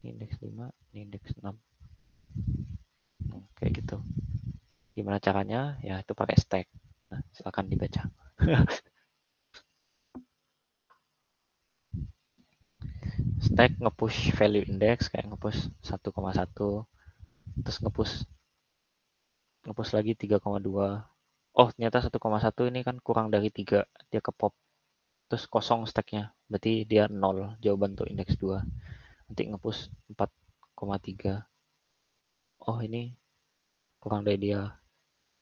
S1: ini indeks 5, ini indeks 6. Kayak gitu. Gimana caranya? Ya itu pakai stack. Nah, silakan dibaca. Stack nge-push value index kayak nge-push 1,1, terus nge-push lagi 3,2. Oh, ternyata 1,1 ini kan kurang dari 3, dia ke pop. Terus kosong stacknya, berarti dia 0, jawaban untuk indeks 2. Nanti nge-push 4,3. Oh, ini kurang dari dia,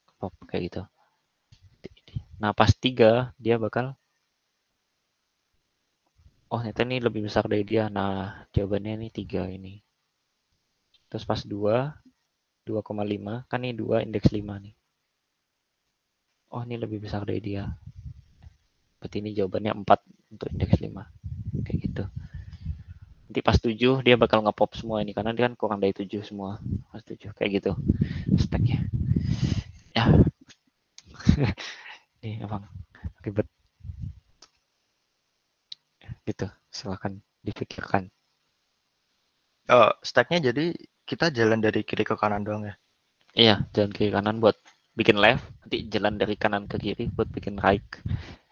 S1: ke pop kayak gitu. Nah, pas 3, dia bakal oh, ternyata ini lebih besar dari dia. Nah, jawabannya ini 3 ini. Terus pas 2, 2,5. Kan ini 2, indeks 5 nih. Oh, ini lebih besar dari dia. Berarti ini jawabannya 4 untuk indeks 5. Kayak gitu. Nanti pas 7, dia bakal nge-pop semua ini. Karena dia kan kurang dari 7 semua. Pas 7, kayak gitu. Stacknya. Ya. Ini emang ribet. Gitu. Silahkan dipikirkan.
S2: Stacknya jadi kita jalan dari kiri ke kanan doang ya?
S1: Iya, jalan kiri kanan buat bikin left. Nanti jalan dari kanan ke kiri buat bikin right.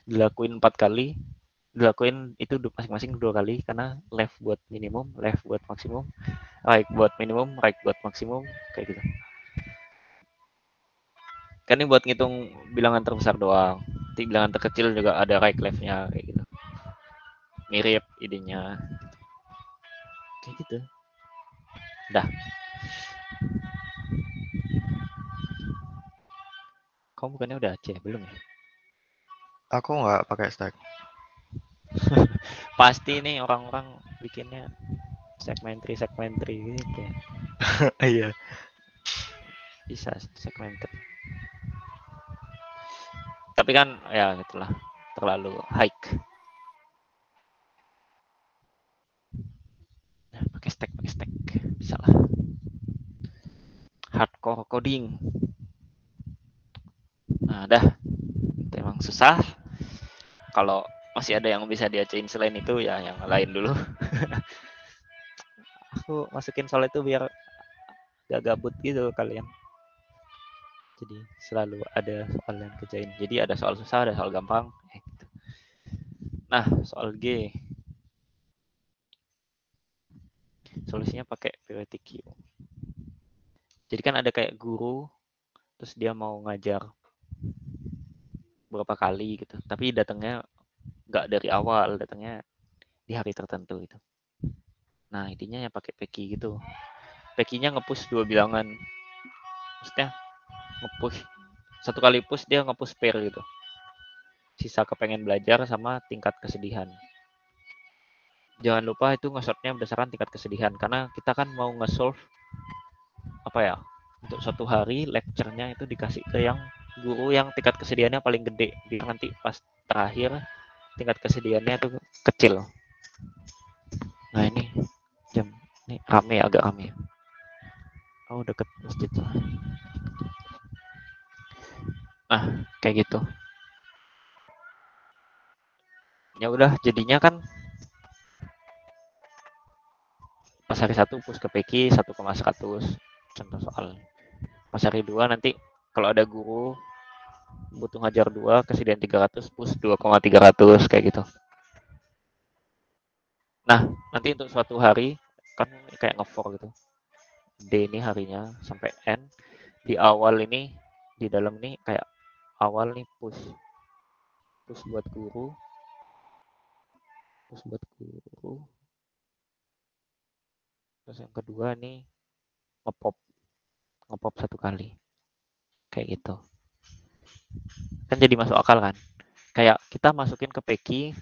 S1: Dilakuin 4 kali. Dilakuin itu masing-masing 2 kali. Karena left buat minimum, left buat maksimum, right buat minimum, right buat maksimum. Kayak gitu. Kan ini buat ngitung bilangan terbesar doang. Nanti bilangan terkecil juga ada right left-nya kayak gitu. Mirip idenya. Kayak gitu. Dah. Kamu bukannya udah C belum ya?
S2: Aku nggak pakai stack.
S1: Pasti nih orang-orang bikinnya segmentary gitu.
S2: Iya.
S1: Bisa segmentary. Tapi kan ya itulah terlalu hike. Nah, pakai stack bisa lah. Hardcore coding. Nah, dah. Itu emang susah. Kalau masih ada yang bisa diajain selain itu ya yang lain dulu. Aku masukin soal itu biar gak gabut gitu kalian. Jadi selalu ada soal yang kerjain. Jadi ada soal susah, ada soal gampang. Gitu. Nah, soal G. Solusinya pakai PWTQ. Jadi kan ada kayak guru, terus dia mau ngajar berapa kali gitu. Tapi datangnya nggak dari awal, datangnya di hari tertentu gitu. Nah, intinya ya pakai PQ gitu. PQ-nya nge-push 2 bilangan. Maksudnya nge-push. Satu kali push dia nge-push pair gitu. Sisa kepengen belajar sama tingkat kesedihan. Jangan lupa itu nge-sortnya berdasarkan tingkat kesedihan. Karena kita kan mau nge-solve apa ya, untuk suatu hari lecture-nya itu dikasih ke yang guru yang tingkat kesedihannya paling gede. Biar nanti pas terakhir tingkat kesedihannya itu kecil. Nah ini jam ini rame, agak rame. Oh deket masjid. Nah kayak gitu. Ya udah jadinya kan pas hari 1 push ke PQ 1,100 contoh soal. Pas hari 2 nanti kalau ada guru butuh ngajar 2 kesediaan 300 push 2,300 kayak gitu. Nah, nanti untuk suatu hari kan kayak nge-for gitu. D ini harinya sampai N. Di awal ini, di dalam ini kayak awal nih push. Push buat guru. Push buat guru. Terus yang kedua nih nge-pop. Nge-pop 1 kali. Kayak gitu. Kan jadi masuk akal kan? Kayak kita masukin ke PQ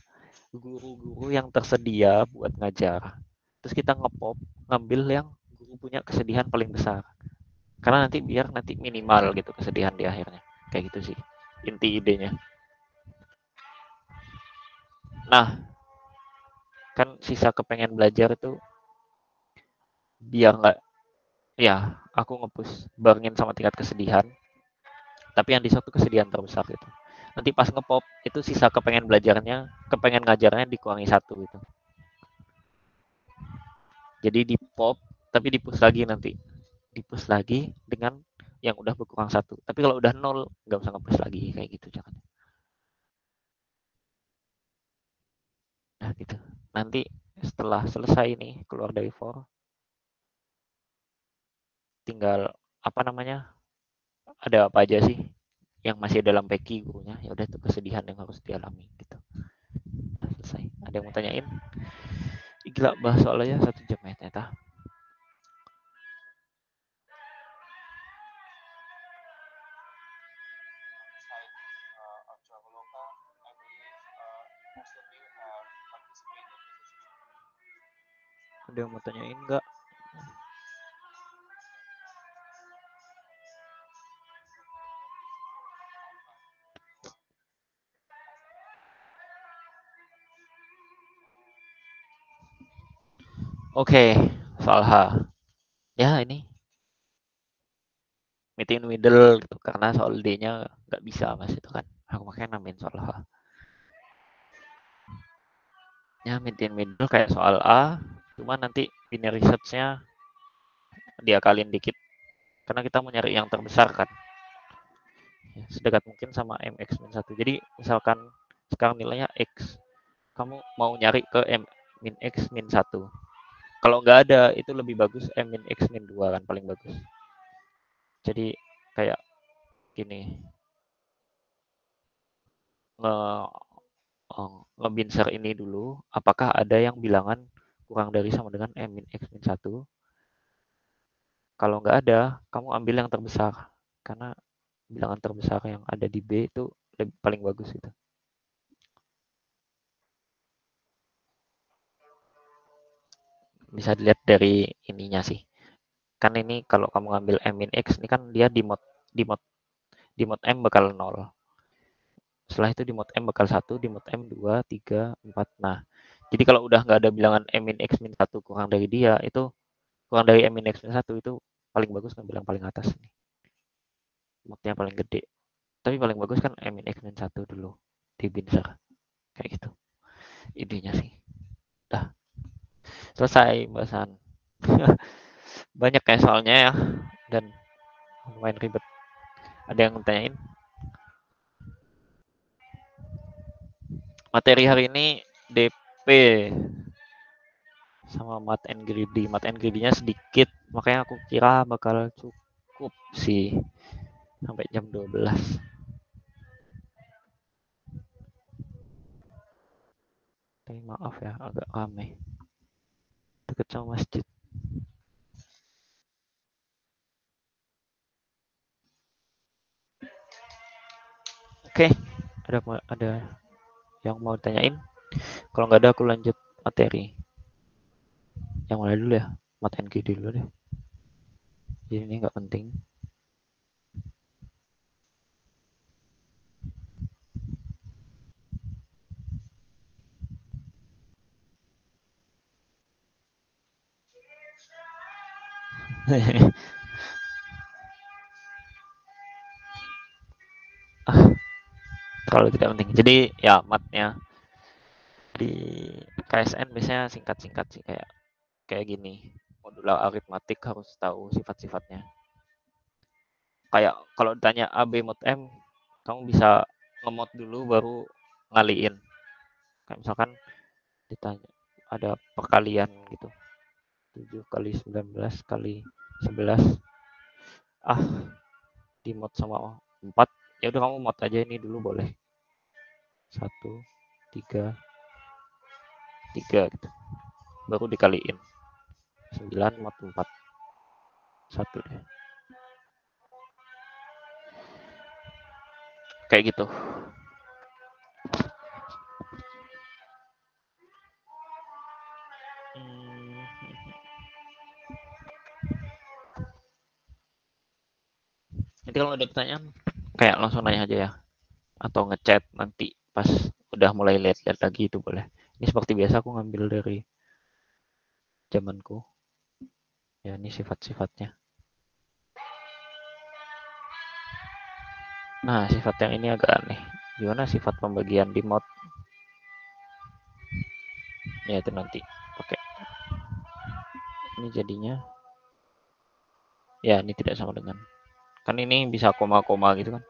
S1: guru-guru yang tersedia buat ngajar. Terus kita nge-pop, ngambil yang guru punya kesedihan paling besar. Karena nanti biar nanti minimal gitu kesedihan di akhirnya. Kayak gitu sih inti idenya. Nah, kan sisa kepengen belajar itu biar nggak ya aku nge-push barengin sama tingkat kesedihan. Tapi yang di satu kesedihan terbesar gitu. Nanti pas nge-pop itu sisa kepengen belajarnya, kepengen ngajarnya dikurangi 1 gitu. Jadi di pop tapi di-push lagi nanti. Di-push lagi dengan yang udah berkurang 1. Tapi kalau udah 0 nggak usah nge-press lagi kayak gitu jangan. Nah gitu. Nanti setelah selesai nih keluar dari for, tinggal apa namanya? Ada apa aja sih yang masih dalam peki gurunya? Ya udah itu kesedihan yang harus dialami gitu. Nah, selesai. Ada yang mau tanyain? Gila bahas soalnya 1 jam ya ternyata. Ada yang mau tanyain nggak? Oke, soal H. Ya ini meeting in the middle gitu karena soal D-nya nggak bisa mas itu kan. Aku makanya namain soal H. Ya meeting in the middle kayak soal A, cuma nanti binary search-nya diakalin dikit karena kita mau nyari yang terbesar kan. Ya, sedekat mungkin sama mx-1. Jadi misalkan sekarang nilainya x, kamu mau nyari ke m min x min 1. Kalau nggak ada itu lebih bagus m min x min 2 kan paling bagus. Jadi kayak gini, ngebinser ini dulu, apakah ada yang bilangan kurang dari sama dengan m min x min 1. Kalau nggak ada, kamu ambil yang terbesar. Karena bilangan terbesar yang ada di B itu paling bagus gitu. Bisa dilihat dari ininya sih. Kan ini kalau kamu ngambil m min x, ini kan dia di mode m bakal 0. Setelah itu di mode m bakal 1, di mode m 2, 3, 4. Nah, jadi kalau udah nggak ada bilangan m min x min 1 kurang dari dia, itu kurang dari m min x min 1 itu paling bagus ngambil yang paling atas nih. Mode-nya paling gede. Tapi paling bagus kan m min x min 1 dulu di binser. Kayak gitu. Idenya sih. Dah. Selesai bahasan. Banyak kayak soalnya ya. Dan lumayan ribet. Ada yang tanyain? Materi hari ini DP sama Math and Greedy. Math and Greedy-nya sedikit, makanya aku kira bakal cukup sih sampai jam 12. Tapi maaf ya, agak ramai. Dekat sama masjid. Oke, ada yang mau tanyain? Kalau nggak ada aku lanjut materi. Yang mana dulu ya? Math and Greedy dulu deh. Jadi ini nggak penting. Terlalu tidak penting. Jadi ya matnya di KSN biasanya singkat-singkat sih kayak gini. Modular aritmatik harus tahu sifat-sifatnya. Kayak kalau ditanya A, B, mod M, kamu bisa ngemod dulu baru ngaliin. Kayak misalkan ditanya ada perkalian gitu. 7 kali 19 kali 11. Di mod sama 4. Ya udah kamu mod aja ini dulu boleh. 1, 3, 3 gitu. Baru dikaliin. 9 mod 4. 1 deh. Kayak gitu. Nanti kalau ada pertanyaan kayak langsung nanya aja ya, atau ngechat nanti pas udah mulai lihat-lihat lagi itu boleh. Ini seperti biasa aku ngambil dari zamanku. Ya ini sifat-sifatnya. Nah sifat yang ini agak aneh. Gimana sifat pembagian di mod? Ya itu nanti pakai. Ini jadinya ya ini tidak sama dengan Kan ini bisa koma-koma gitu kan.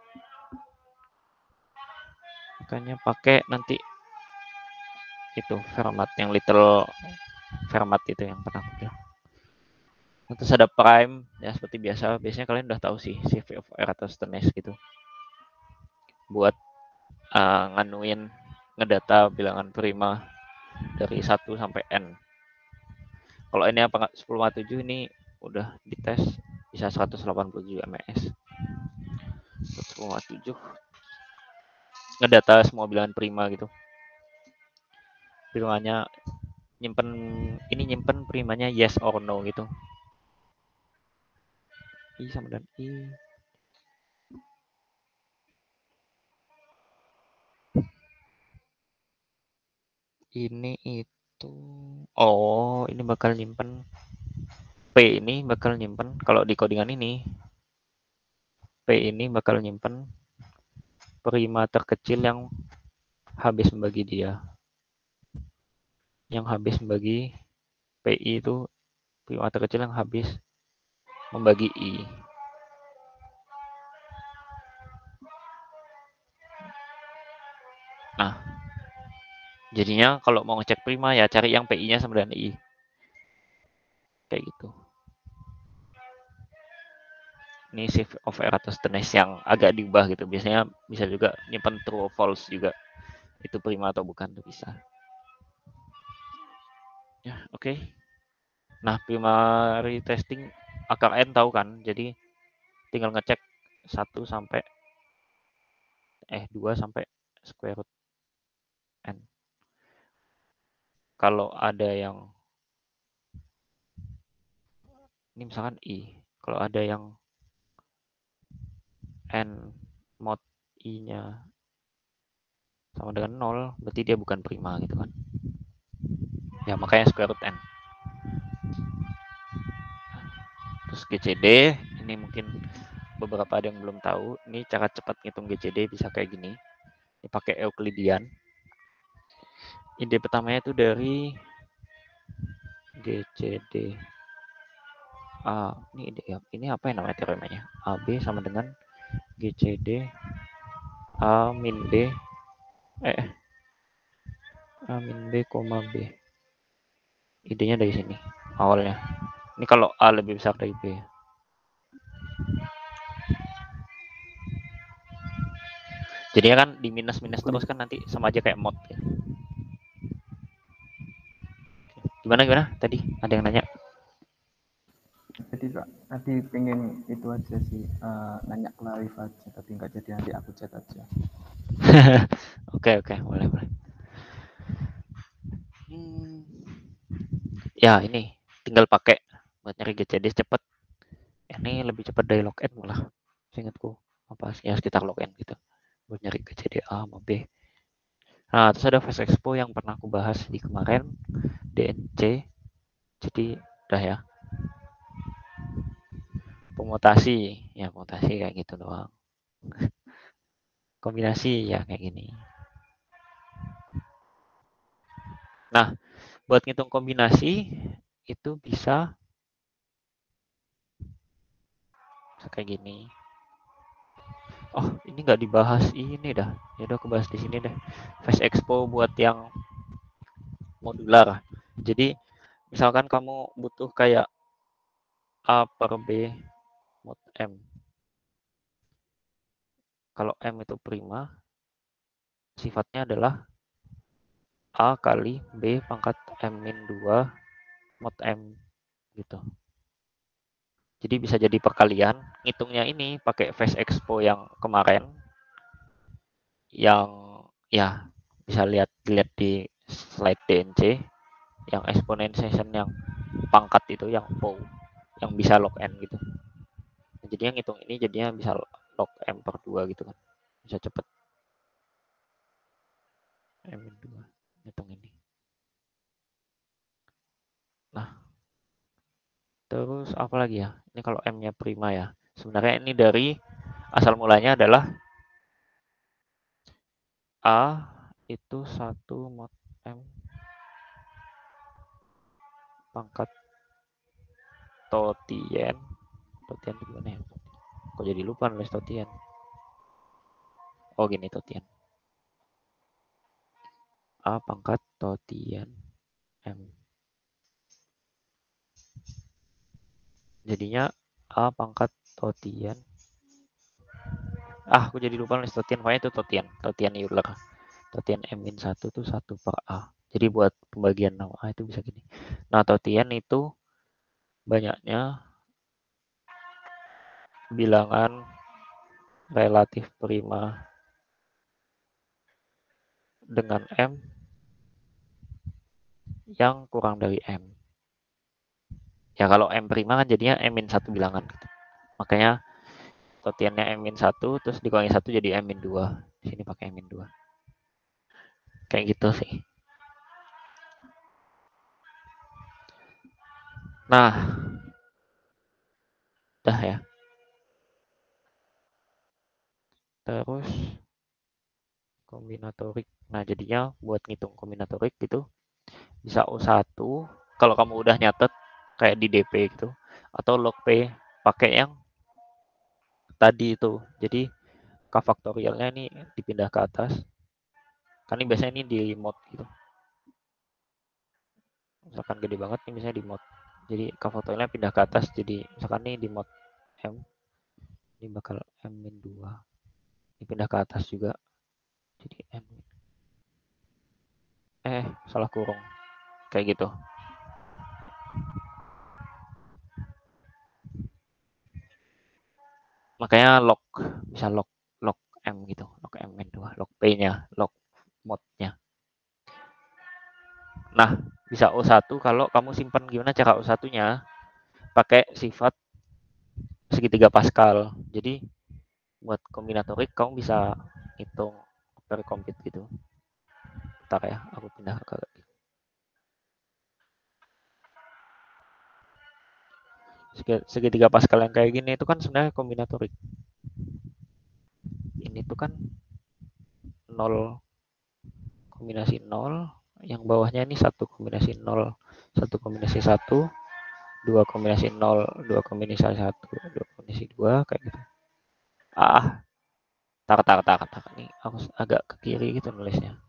S1: Makanya pakai nanti itu Fermat yang little Fermat itu yang pernah aku bilang. Terus ada prime ya seperti biasa. Biasanya kalian udah tahu sih si V of R atau Stenes gitu. Buat nganuin ngedata bilangan prima dari 1 sampai n. Kalau ini apa 10,7 ini udah dites bisa 187 ms. 10,7 ngedata semua bilangan prima gitu. Bilangannya nyimpen primanya yes or no gitu. I sama dan I. Ini itu ini bakal nyimpen P ini bakal nyimpen kalau di codingan ini P ini bakal nyimpen prima terkecil yang habis membagi dia. Yang habis membagi PI itu prima terkecil yang habis membagi I. Nah, jadinya kalau mau ngecek prima ya cari yang PI-nya sama dengan I. Kayak gitu. Ini shift of R atau Stenes yang agak diubah gitu. Biasanya bisa juga nyimpen true or false juga. Itu prima atau bukan tuh bisa. Ya, oke. Nah, primary testing akar N tahu kan? Jadi tinggal ngecek 1 sampai 2 sampai square root N. Kalau ada yang ini misalkan I, kalau ada yang N mod I-nya sama dengan 0, berarti dia bukan prima gitu kan. Ya, makanya square root N. Terus GCD, ini mungkin beberapa ada yang belum tahu. Ini cara cepat ngitung GCD bisa kayak gini. Ini pakai Euclidean. Ide pertamanya itu dari GCD. Ini apa yang namanya teoremanya? AB sama dengan GCD A min B A min B, B. Idenya dari sini awalnya. Ini kalau A lebih besar dari B. Jadinya kan di minus-minus terus kan nanti sama aja kayak mod. Ya. Gimana? Tadi ada yang nanya?
S3: Jadi Kak, tadi pengen itu aja sih, nanya clarif aja, tapi nggak jadi, nanti aku chat aja.
S1: Oke, boleh. Ya, ini tinggal pakai buat nyari GCD cepet. Ini lebih cepat dari login malah. Seingatku apa ya sekitar login gitu. Buat nyari GCD A sama B. Nah, terus ada Fast Expo yang pernah aku bahas di kemarin, DNC. Jadi udah ya. Pemutasi kayak gitu doang. Kombinasi ya kayak gini. Nah, buat ngitung kombinasi itu bisa kayak gini. Oh, ini nggak dibahas ini dah. Ya udah aku bahas di sini deh. Fast Expo buat yang modular. Jadi misalkan kamu butuh kayak A per B mod M. Kalau M itu prima, sifatnya adalah A kali B pangkat M-2 mod M gitu. Jadi bisa jadi perkalian. Ngitungnya ini pakai Fast Expo yang kemarin. Yang ya bisa dilihat di slide DNC. Yang exponentiation yang pangkat itu yang POW. Yang bisa log N gitu. Jadi yang ngitung ini jadinya bisa log M per 2 gitu kan. Bisa cepet. M-2 ngitung ini. Nah, terus apa lagi ya? Ini kalau M-nya prima ya. Sebenarnya ini dari asal mulanya adalah A itu 1 mod M pangkat totien gimana ya? Aku jadi lupa nulis totian. Oh gini totian. A pangkat totian M. Jadinya A pangkat totian. Aku jadi lupa nulis totian. Pokoknya itu totian. Totian Euler. Totian M-1 tuh 1 per A. Jadi buat pembagian nama A itu bisa gini. Nah totian itu banyaknya bilangan relatif prima dengan M yang kurang dari M. Ya kalau M prima kan jadinya M-1 bilangan. Gitu. Makanya totiannya M-1 terus dikurangi 1 jadi M-2. Di sini pakai M-2. Kayak gitu sih. Nah, dah ya. Terus kombinatorik. Nah, jadinya buat ngitung kombinatorik gitu bisa O1 kalau kamu udah nyatet kayak di DP gitu atau log P pakai yang tadi itu. Jadi K faktorialnya ini dipindah ke atas. Kan ini biasanya ini di mod gitu. Misalkan gede banget nih misalnya di mod. Jadi K faktorialnya pindah ke atas jadi misalkan ini di mod M ini bakal M-2. Ini pindah ke atas juga. Jadi M. Salah kurung. Kayak gitu. Makanya log bisa log M gitu, log M-2, log P-nya, log mod-nya. Nah, bisa O1 kalau kamu simpan gimana cara O1-nya? Pakai sifat segitiga Pascal. Jadi buat kombinatorik kamu bisa hitung per compute gitu. Bentar ya, aku pindah ke segitiga Pascal yang kayak gini itu kan sebenarnya kombinatorik. Ini tuh kan 0 kombinasi 0, yang bawahnya ini 1 kombinasi 0, 1 kombinasi 1, 2 kombinasi 0, 2 kombinasi 1, 2 kombinasi 2, kayak gitu. Tak. Nih, aku agak ke kiri gitu nulisnya.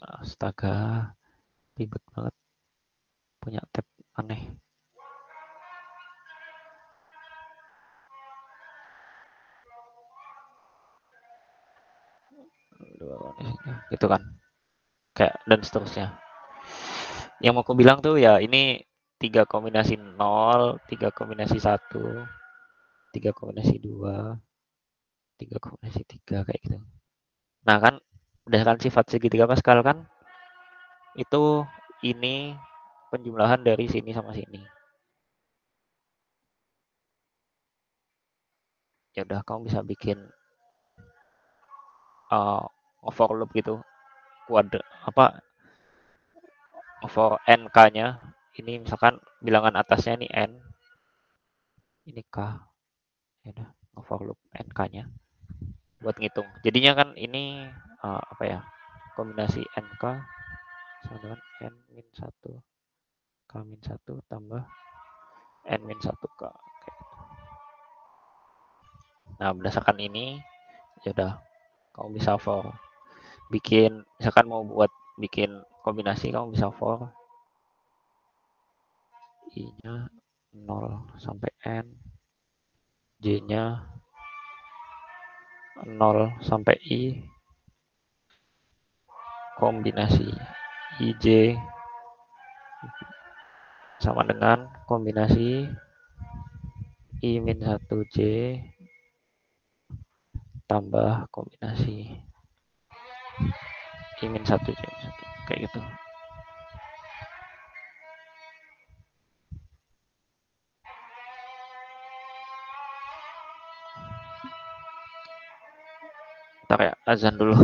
S1: Astaga, ribet banget. Punya tab aneh. Gitu kan. Kayak dan seterusnya. Yang mau aku bilang tuh ya ini 3 kombinasi 0, 3 kombinasi 1, 3 kombinasi 2, 3 kombinasi 3 kayak gitu. Nah kan berdasarkan sifat segitiga Pascal kan itu ini penjumlahan dari sini sama sini. Ya udah kamu bisa bikin over loop gitu. Over n-k-nya. Ini misalkan bilangan atasnya ini n. Ini k. Ya udah over loop n-k-nya buat ngitung. Jadinya kan ini apa ya? Kombinasi n-k sama dengan n-1 k-1 tambah n-1 k. Nah, berdasarkan ini ya udah kamu bisa for bikin misalkan mau buat bikin kombinasi kamu bisa for i-nya 0 sampai n, j-nya 0 sampai i, kombinasi ij sama dengan kombinasi i-1j tambah kombinasi i-1j kayak gitu. Ntar ya, azan dulu.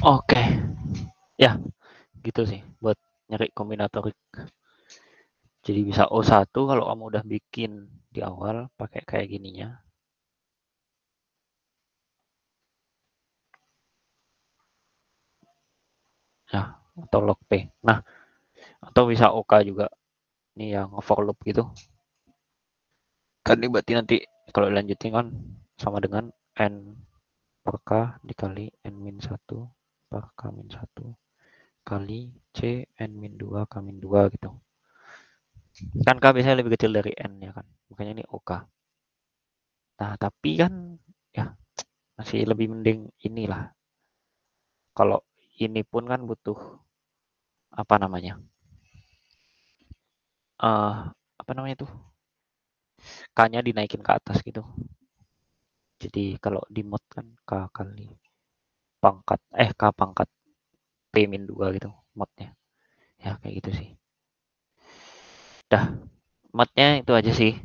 S1: Oke. Ya, gitu sih buat nyari kombinatorik. Jadi bisa O1 kalau kamu udah bikin di awal pakai kayak gininya. Ya, atau log P. Nah, atau bisa OK juga. Ini yang for loop gitu. Kan ini berarti nanti kalau dilanjutin kan sama dengan N per K dikali N min 1 per K min 1 kali C N min 2 K min 2 gitu. Kan K biasanya lebih kecil dari N ya kan. Makanya ini OK. Nah, tapi kan ya masih lebih mending inilah. Kalau ini pun kan butuh apa namanya? Apa namanya tuh? K-nya dinaikin ke atas gitu. Jadi kalau di mod kan K kali pangkat K pangkat P min 2 gitu modnya. Ya kayak gitu sih. Dah, modnya itu aja sih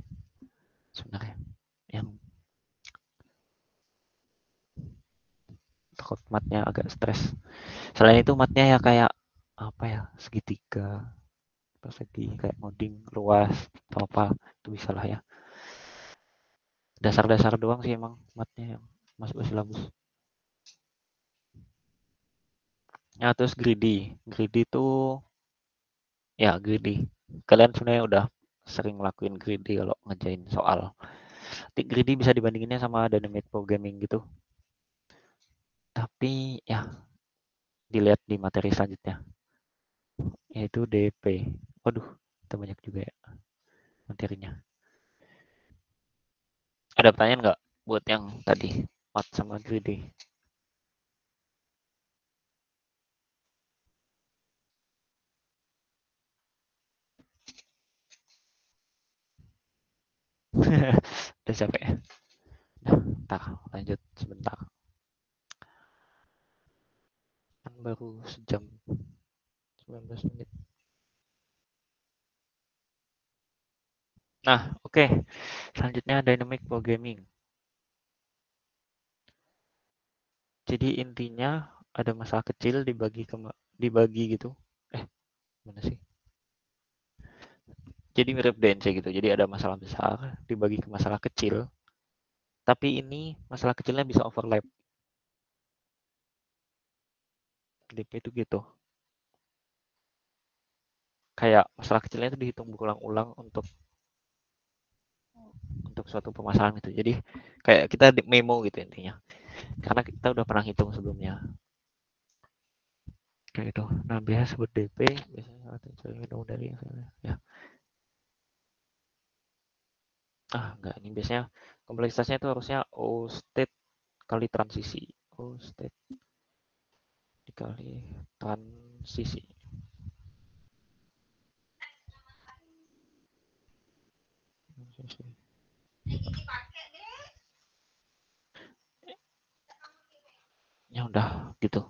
S1: sebenarnya. Yang takut matnya agak stres. Selain itu matnya ya kayak apa ya, segitiga, persegi kayak ngoding luas atau apa itu bisa lah ya. Dasar-dasar doang sih emang matnya yang masuk ke silabus. Ya terus greedy tuh ya greedy. Kalian sebenarnya udah sering ngelakuin greedy kalau ngerjain soal. Greedy bisa dibandinginnya sama dynamic programming gitu. Tapi ya dilihat di materi selanjutnya yaitu DP. Waduh, itu banyak juga ya materinya. Ada pertanyaan nggak buat yang tadi mat sama greedy? Udah capek ya? Ntar lanjut sebentar. Kan baru sejam 19 menit. Nah, oke. Selanjutnya dynamic programming. Jadi intinya ada masalah kecil dibagi gitu. Mana sih? Jadi mirip DNC gitu. Jadi ada masalah besar dibagi ke masalah kecil. Tapi ini masalah kecilnya bisa overlap. DP itu gitu. Kayak masalah kecilnya itu dihitung berulang-ulang untuk suatu permasalahan gitu. Jadi kayak kita memo gitu intinya. Karena kita udah pernah hitung sebelumnya. Kayak gitu. Nah, biasa sebut DP, biasanya dari ya. Enggak, ini biasanya kompleksitasnya itu harusnya O state kali transisi. O state dikali transisi. Ya udah gitu.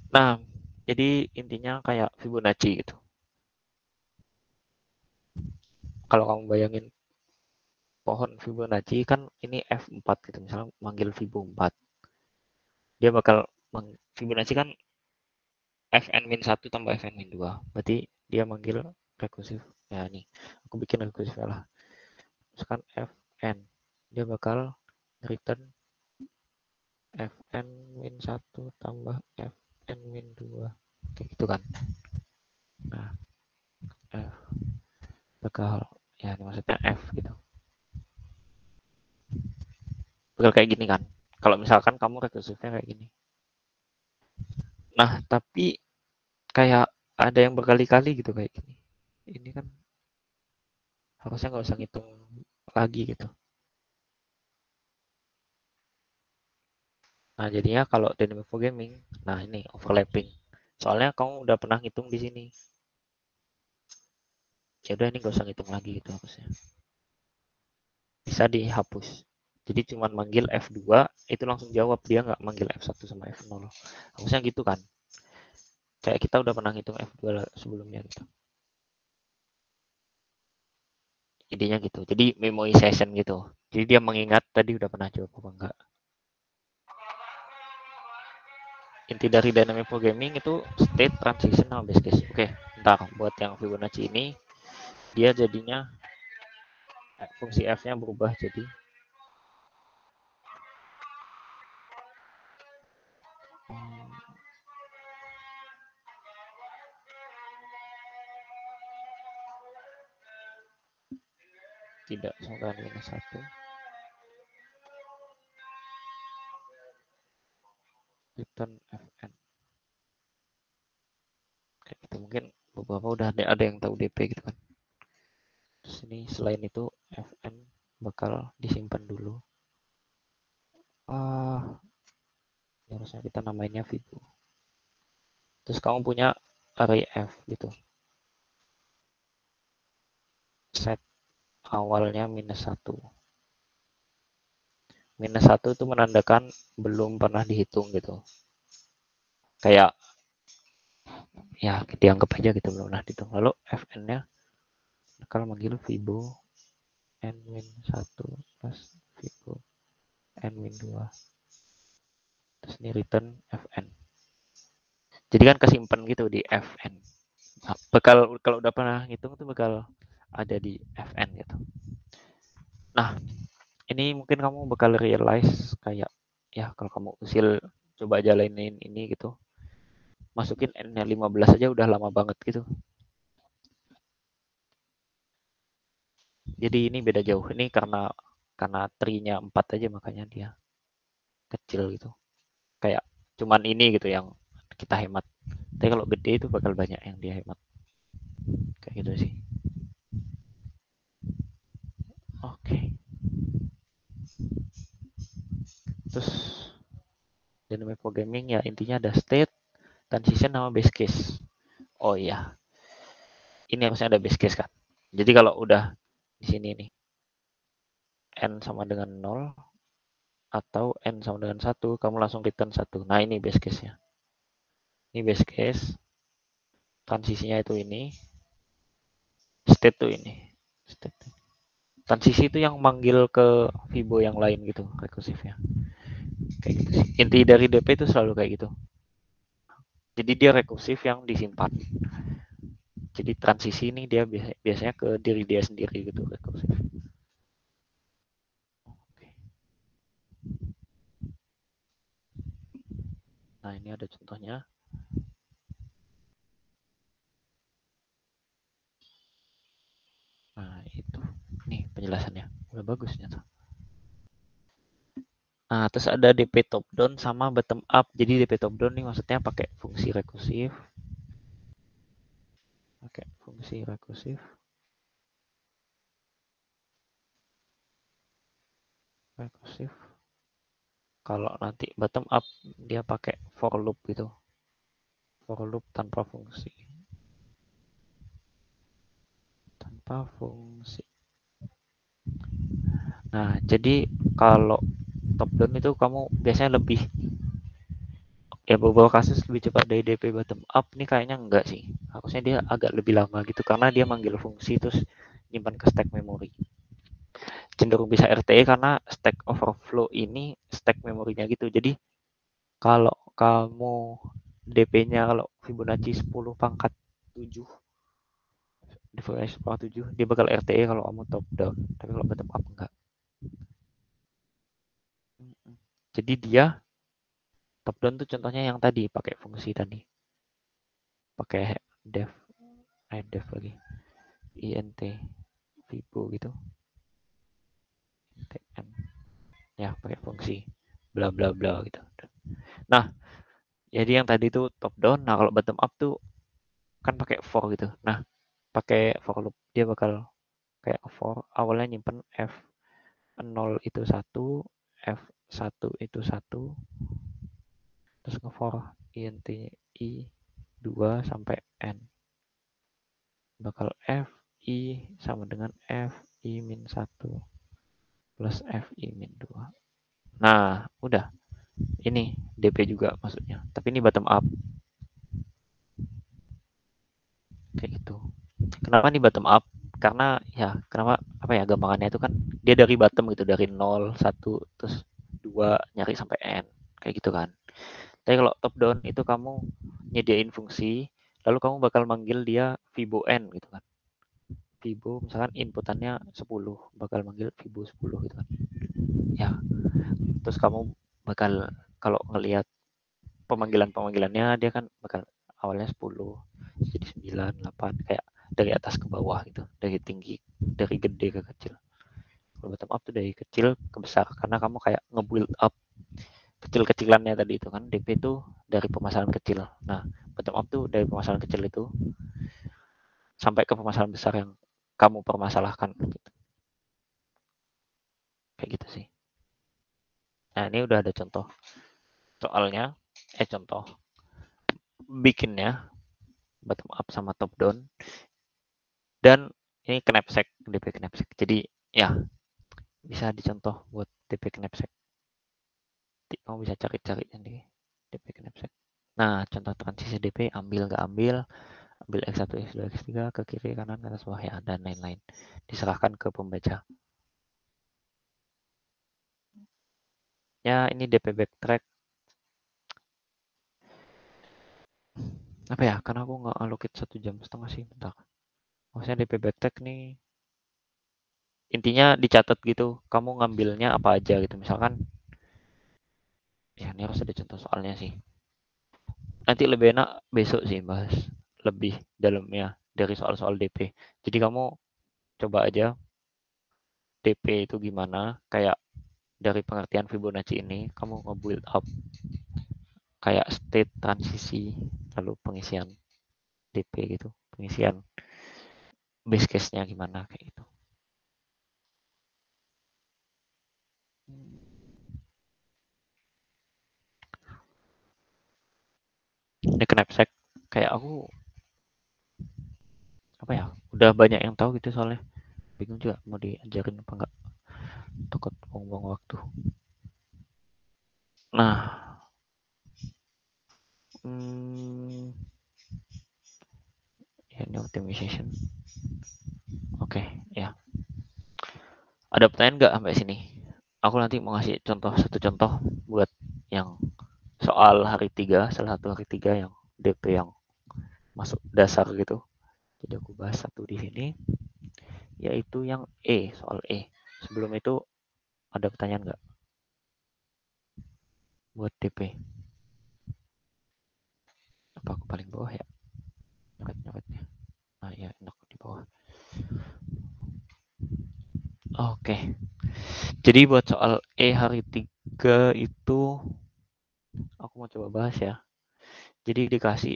S1: Nah, jadi intinya kayak Fibonacci gitu. Kalau kamu bayangin pohon Fibonacci kan ini F4 gitu, misalnya manggil Fibo 4. Dia bakal Fibonacci kan Fn-1 tambah Fn-2. Berarti dia manggil rekursif. Ya nih, aku bikin rekursif lah. Misalkan Fn, dia bakal return Fn-1 tambah Fn-2. Kayak gitu kan. Nah, F bakal, ya ini maksudnya F gitu. Bakal kayak gini kan. Kalau misalkan kamu rekursifnya kayak gini. Nah, tapi kayak ada yang berkali-kali gitu kayak gini. Ini kan harusnya nggak usah ngitung lagi gitu. Nah, jadinya kalau dynamic programming, nah ini overlapping. Soalnya kamu udah pernah ngitung di sini. Ya udah ini nggak usah ngitung lagi gitu harusnya. Bisa dihapus. Jadi cuma manggil F2 itu langsung jawab, dia nggak manggil F1 sama F0. Harusnya gitu kan. Kayak kita udah pernah ngitung F2 sebelumnya gitu. Jadinya gitu. Jadi memoization gitu. Jadi dia mengingat tadi udah pernah jawab apa enggak. inti dari dynamic programming itu state, transition, sama base case. Oke, ntar buat yang Fibonacci ini dia jadinya fungsi f-nya berubah jadi tidak sama dengan -1 return fn. Kayak gitu, mungkin beberapa udah ada yang tahu DP gitu kan. Terus ini selain itu fn bakal disimpan dulu. Harusnya kita namainnya Fibo. Terus kamu punya array f gitu. Set awalnya -1. -1 itu menandakan belum pernah dihitung gitu. Kayak ya dianggap aja gitu belum pernah dihitung. Lalu fn-nya kalau manggil Fibo n-1 plus Fibo n-2. Terus ini return fn. Jadi kan kesimpan gitu di fn. Nah, bakal kalau udah pernah ngitung tuh bakal ada di fn gitu. Nah, ini mungkin kamu bakal realize kayak ya kalau kamu usil coba jalanin ini gitu. Masukin n-nya 15 aja udah lama banget gitu. Jadi ini beda jauh. Ini karena tree-nya 4 aja makanya dia kecil gitu. Kayak cuman ini gitu yang kita hemat. Tapi kalau gede itu bakal banyak yang dia hemat. Kayak gitu sih. Oke. Terus dynamic programming ya intinya ada state, transition, sama base case. Oh iya. Ini harusnya ada base case kan. Jadi kalau udah di sini nih n sama dengan 0 atau n sama dengan 1, kamu langsung return 1. Nah, ini base case-nya. Ini base case. Transisinya itu ini. State tuh ini. State. Transisi itu yang manggil ke Fibo yang lain gitu, rekursifnya. Kayak gitu sih. Inti dari DP itu selalu kayak gitu. Jadi dia rekursif yang disimpan. Jadi transisi ini dia biasanya ke diri dia sendiri gitu, rekursif. Nah, ini ada contohnya. Nah, itu. Nih penjelasannya. Udah bagus ternyata. Nah, terus ada DP top down sama bottom up. Jadi DP top down nih maksudnya pakai fungsi rekursif. Pakai fungsi rekursif. Rekursif. Kalau nanti bottom up dia pakai for loop gitu. For loop tanpa fungsi. Tanpa fungsi. Nah, jadi kalau top down itu kamu biasanya lebih ya beberapa kasus lebih cepat dari DP bottom up nih kayaknya enggak sih. Harusnya dia agak lebih lama gitu karena dia manggil fungsi terus nyimpan ke stack memori. Cenderung bisa RTE karena stack overflow ini stack memorinya gitu. Jadi kalau kamu DP-nya kalau Fibonacci 10 pangkat 7 Fibonacci pangkat 7 dia bakal RTE kalau kamu top down, tapi kalau bottom up enggak. Jadi dia top down tuh contohnya yang tadi pakai fungsi tadi. Pakai def lagi. int Fibo gitu. intn. Ya, pakai fungsi bla bla bla gitu. Nah, jadi yang tadi tuh top down. Nah, kalau bottom up tuh kan pakai for gitu. Nah, pakai for loop dia bakal kayak for awalnya nyimpen f0 itu 1, f1 itu 1, terus nge-for int i2 sampai n. Bakal f i sama dengan f i-1 plus f i-2. Nah, udah. Ini DP juga maksudnya. Tapi ini bottom up. Kayak gitu. Kenapa nih bottom up? Karena ya kenapa apa ya gampangannya itu kan dia dari bottom gitu, dari 0, 1 terus 2 nyari sampai n. Kayak gitu kan. Tapi kalau top down itu kamu nyediain fungsi, lalu kamu bakal manggil dia Vibo N gitu kan. Vibo misalkan inputannya 10, bakal manggil Vibo 10 gitu kan. Ya, terus kamu bakal kalau ngelihat pemanggilannya dia kan bakal awalnya 10, jadi 9, 8, kayak dari atas ke bawah gitu, dari tinggi, dari gede ke kecil. Kalau bottom up tuh dari kecil ke besar, karena kamu kayak nge-build up kecil-kecilannya tadi itu kan, DP itu dari permasalahan kecil. Nah, bottom up tuh dari permasalahan kecil itu sampai ke permasalahan besar yang kamu permasalahkan gitu. Kayak gitu sih. Nah, ini udah ada contoh soalnya, contoh bikinnya bottom up sama top down, dan ini knapsack, DP knapsack. Jadi ya bisa dicontoh buat DP knapsack. Kamu bisa cari-cari sendiri DP knapsack. Nah, contoh transisi DP, ambil nggak ambil X1, X2, X3, ke kiri, kanan, ke atas, bawah, ya, dan lain-lain. Diserahkan ke pembaca. Ya, ini DP backtrack. Apa ya, karena aku nggak allocate 1,5 jam sih, bentar. Maksudnya DP backtrack nih, intinya dicatat gitu, kamu ngambilnya apa aja gitu. Misalkan, ya ini harus ada contoh soalnya sih. Nanti lebih enak besok sih bahas lebih dalamnya dari soal-soal DP. Jadi kamu coba aja DP itu gimana, kayak dari pengertian Fibonacci ini, kamu nge-build up kayak state transisi, lalu pengisian DP gitu, pengisian base case-nya gimana kayak gitu. Ini knapsack kayak aku apa ya, udah banyak yang tahu gitu soalnya, bingung juga mau diajarin apa enggak, takut buang-buang waktu. Nah, ya ini optimization. Oke, ya. Ada pertanyaan nggak sampai sini? Aku nanti mau ngasih satu contoh buat yang soal hari 3, salah satu hari 3 yang DP yang masuk dasar gitu. Jadi aku bahas satu di sini, yaitu yang soal E. Sebelum itu ada pertanyaan nggak buat DP? Apa aku paling bawah ya? Nyopet-nyopetnya. Nah ya, enak di bawah. Oke. Jadi buat soal E hari 3 itu aku mau coba bahas ya. Jadi dikasih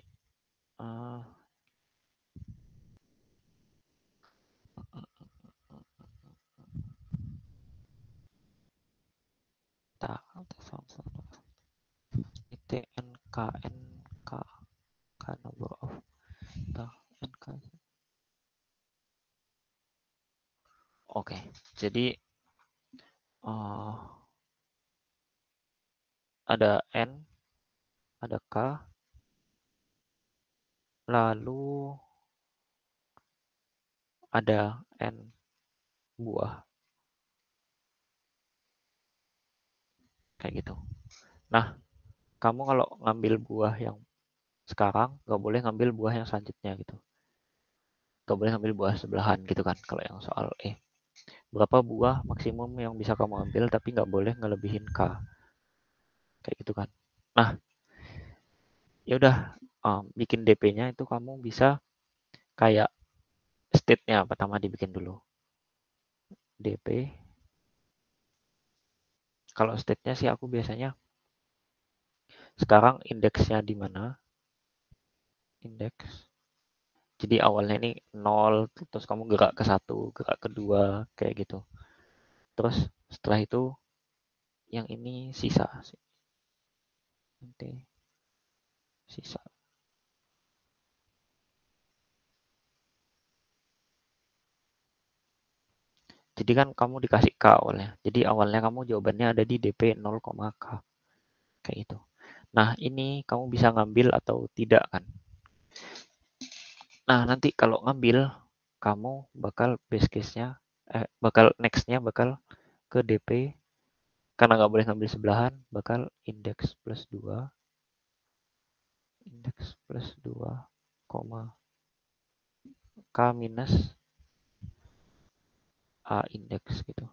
S1: NK number of NK. Oke, jadi ada N, ada K, lalu ada N buah. Kayak gitu. Nah, kamu kalau ngambil buah yang sekarang, nggak boleh ngambil buah yang selanjutnya gitu. Nggak boleh ngambil buah sebelahan gitu kan, kalau yang soal berapa buah maksimum yang bisa kamu ambil, tapi nggak boleh ngelebihin K. Kayak gitu kan. Nah, ya udah, bikin DP-nya itu kamu bisa kayak state-nya pertama dibikin dulu. DP. Kalau state-nya sih aku biasanya sekarang indeksnya di mana? Indeks. Jadi awalnya ini 0, terus kamu gerak ke 1, gerak ke 2, kayak gitu. Terus setelah itu yang ini sisa. Nanti sisa. Jadi kan kamu dikasih K awalnya. Jadi awalnya kamu jawabannya ada di DP 0, K. Kayak itu. Nah, ini kamu bisa ngambil atau tidak kan. Nah, nanti kalau ngambil, kamu bakal base case-nya, bakal next-nya bakal ke DP, karena nggak boleh ngambil sebelahan, bakal indeks plus 2, indeks plus 2, K minus A indeks gitu.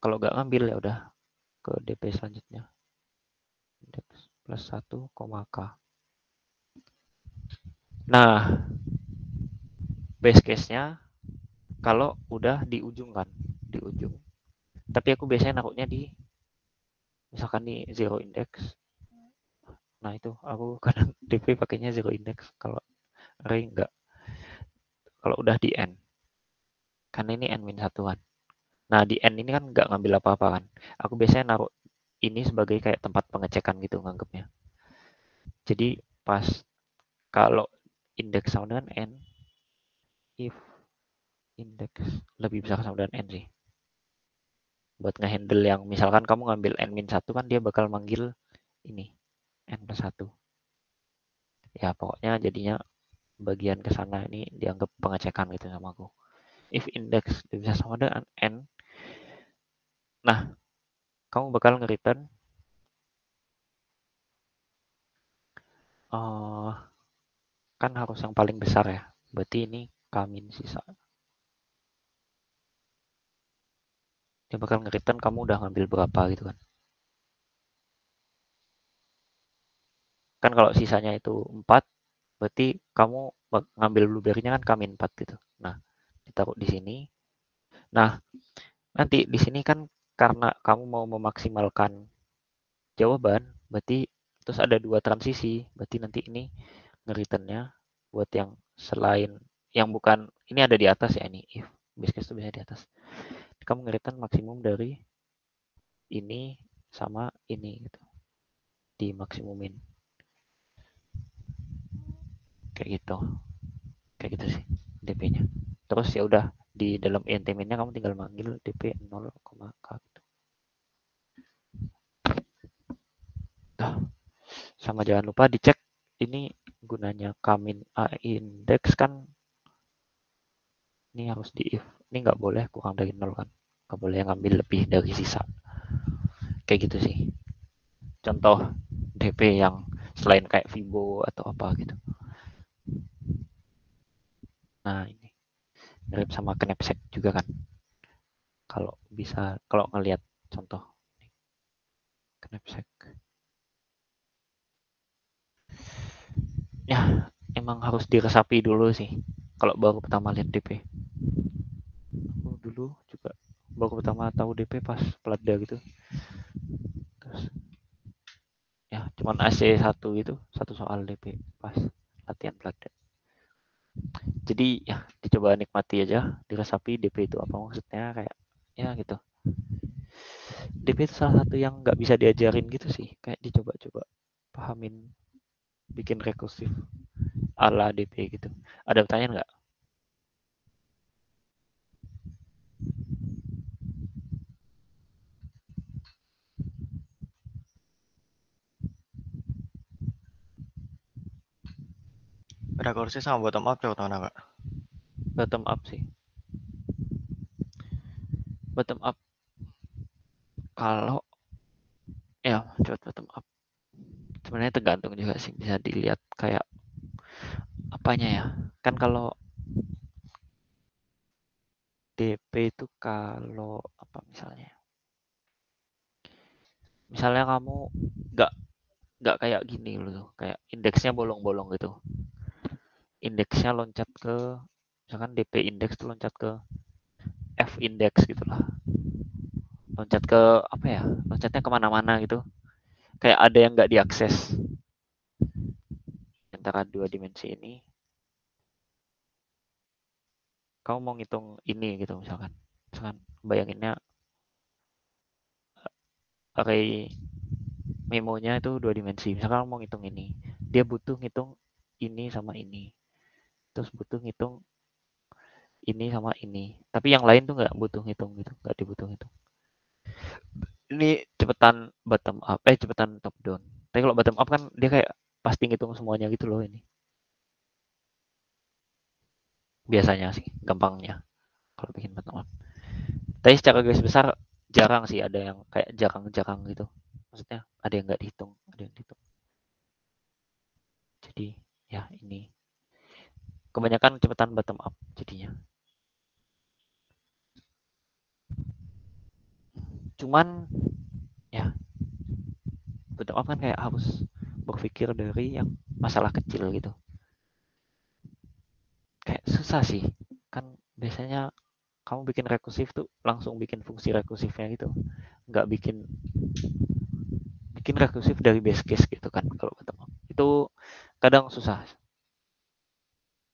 S1: Kalau nggak ngambil ya udah ke DP selanjutnya. Indeks plus 1, K. Nah, base case-nya kalau udah di ujung kan, di ujung. Tapi aku biasanya naruhnya di, misalkan di zero index. Nah itu aku kadang DP pakainya zero index, kalau array enggak. Kalau udah di N, karena ini N-1 kan. Nah di N ini kan nggak ngambil apa-apa kan. Aku biasanya naruh ini sebagai kayak tempat pengecekan gitu nganggapnya. Jadi pas kalau indeks sama dengan N, if indeks lebih besar sama dengan N sih. Buat ngehandle yang misalkan kamu ngambil N-1 kan dia bakal manggil ini N plus 1. Ya pokoknya jadinya bagian ke sana ini dianggap pengecekan gitu sama aku. If index lebih besar sama dengan N, nah kamu bakal nge-return kan harus yang paling besar ya. Berarti ini K-min sisa. Dia bakal nge-return kamu udah ngambil berapa gitu kan. Kan kalau sisanya itu 4, berarti kamu ngambil blueberry-nya kan K-min 4 gitu. Nah, ditaruh di sini. Nah, nanti di sini kan karena kamu mau memaksimalkan jawaban, berarti terus ada 2 transisi. Berarti nanti ini nge-return-nya buat yang selain yang bukan ini ada di atas ya ini if base case itu bisa di atas. Kamu nge-return maksimum dari ini sama ini gitu. Di maksimumin. Kayak gitu. Kayak gitu sih DP-nya. Terus ya udah di dalam int-nya kamu tinggal manggil DP 0, K gitu. Nah, sama jangan lupa dicek ini gunanya K-min A index kan ini harus di if. Ini nggak boleh kurang dari 0 kan. Nggak boleh ngambil lebih dari sisa. Kayak gitu sih. Contoh DP yang selain kayak Vibo atau apa gitu. Nah ini mirip sama Knapsack juga kan. Kalau bisa, kalau ngelihat contoh Knapsack. Ya emang harus diresapi dulu sih. Kalau baru pertama lihat DP. Aku dulu juga baru pertama tahu DP pas Plada gitu. Terus ya cuman AC 1 gitu, satu soal DP pas latihan Plada. Jadi ya dicoba nikmati aja, diresapi DP itu apa maksudnya kayak ya gitu. DP itu salah satu yang nggak bisa diajarin gitu sih, kayak dicoba-coba pahamin, bikin rekursif ala DP gitu. Ada pertanyaan nggak?
S2: Rekursi sama bottom up cowok mana kak?
S1: Bottom up sih. Bottom up kalau ya coba bottom up. Sebenarnya tergantung juga sih, bisa dilihat kayak apanya ya. Kan kalau DP itu kalau apa misalnya? Misalnya kamu nggak kayak gini loh, kayak indeksnya bolong-bolong gitu. Indeksnya loncat ke misalkan DP indeks tuh loncat ke F indeks gitu lah. Loncat ke apa ya? Loncatnya kemana-mana gitu. Kayak ada yang nggak diakses antara dua dimensi ini. Kamu mau ngitung ini gitu misalkan. Misalkan bayanginnya array memonya itu dua dimensi. Misalkan kamu mau ngitung ini. Dia butuh ngitung ini sama ini. Terus butuh ngitung ini sama ini. Tapi yang lain tuh nggak butuh ngitung gitu. Nggak dibutuh ngitung. Ini cepetan bottom up. Cepetan top down. Tapi kalau bottom up kan dia kayak pasti ngitung semuanya gitu loh ini. Biasanya sih, gampangnya kalau bikin bottom up. Tapi secara garis besar jarang sih ada yang kayak jarang-jarang gitu. Maksudnya ada yang nggak dihitung, ada yang dihitung. Jadi ya ini kebanyakan cepetan bottom up jadinya. Cuman ya bottom up kan kayak harus berpikir dari yang masalah kecil gitu. Kayak susah sih. Kan biasanya kamu bikin rekursif tuh langsung bikin fungsi rekursifnya gitu. Nggak bikin rekursif dari base case gitu kan kalau bottom up. Itu kadang susah.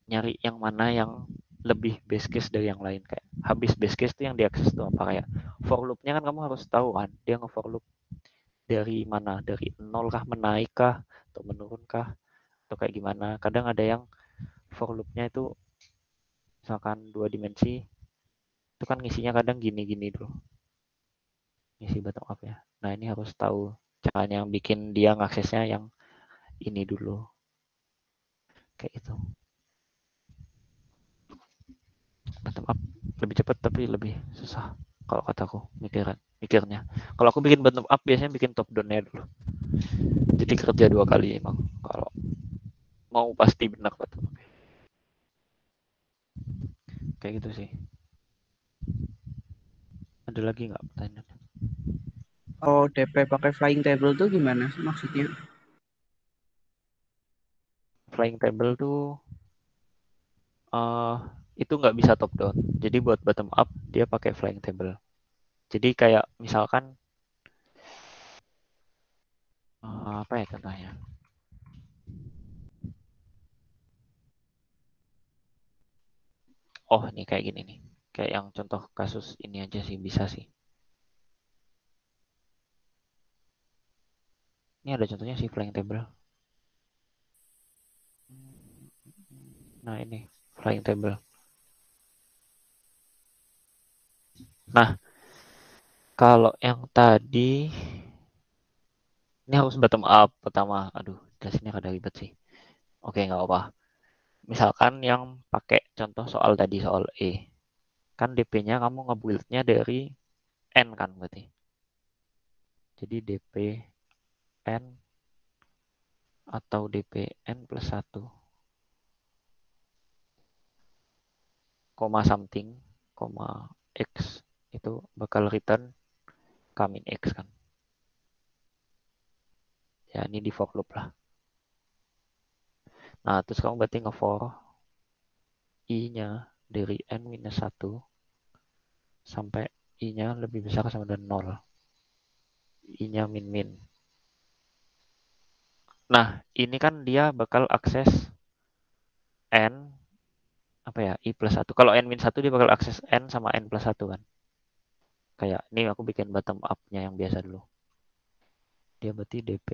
S1: Nyari yang mana yang lebih base case dari yang lain, kayak habis base case tuh yang diakses tuh apa, kayak for loop-nya kan kamu harus tahu kan dia nge-for loop dari mana, dari nol kah, menaik kah atau menurun kah atau kayak gimana. Kadang ada yang for loop-nya itu misalkan 2 dimensi itu kan ngisinya kadang gini-gini dulu, ngisi bottom up ya. Nah ini harus tahu caranya yang bikin dia ngaksesnya yang ini dulu, kayak itu. Bottom up lebih cepat tapi lebih susah kalau kataku mikirnya. Kalau aku bikin bottom up biasanya bikin top down-nya dulu. Jadi kerja 2 kali emang kalau mau pasti benar bottom up. Kayak gitu sih. Ada lagi nggak pertanyaan?
S4: Oh, DP pakai flying table tuh gimana maksudnya?
S1: Flying table tuh itu nggak bisa top down. Jadi buat bottom up dia pakai flying table. Jadi kayak misalkan apa ya contohnya? Oh ini kayak gini nih. Kayak yang contoh kasus ini aja sih bisa sih. Ini ada contohnya sih flying table. Nah ini flying table. Nah kalau yang tadi ini harus bottom up pertama. Aduh, jelasinnya rada ribet sih. Oke, nggak apa-apa. Misalkan yang pakai contoh soal tadi, soal E. Kan DP-nya kamu ngebuild-nya dari N kan berarti. Jadi DP N atau DP N plus 1, koma something, koma X itu bakal return K min X kan. Ya ini di for loop lah. Nah terus kamu berarti nge-for I-nya dari N minus 1 sampai I-nya lebih besar sama dengan 0. I-nya min-min. Nah ini kan dia bakal akses N apa ya, I plus 1. Kalau N min 1 dia bakal akses N sama N plus 1 kan. Kayak ini aku bikin bottom up-nya yang biasa dulu. Dia berarti DP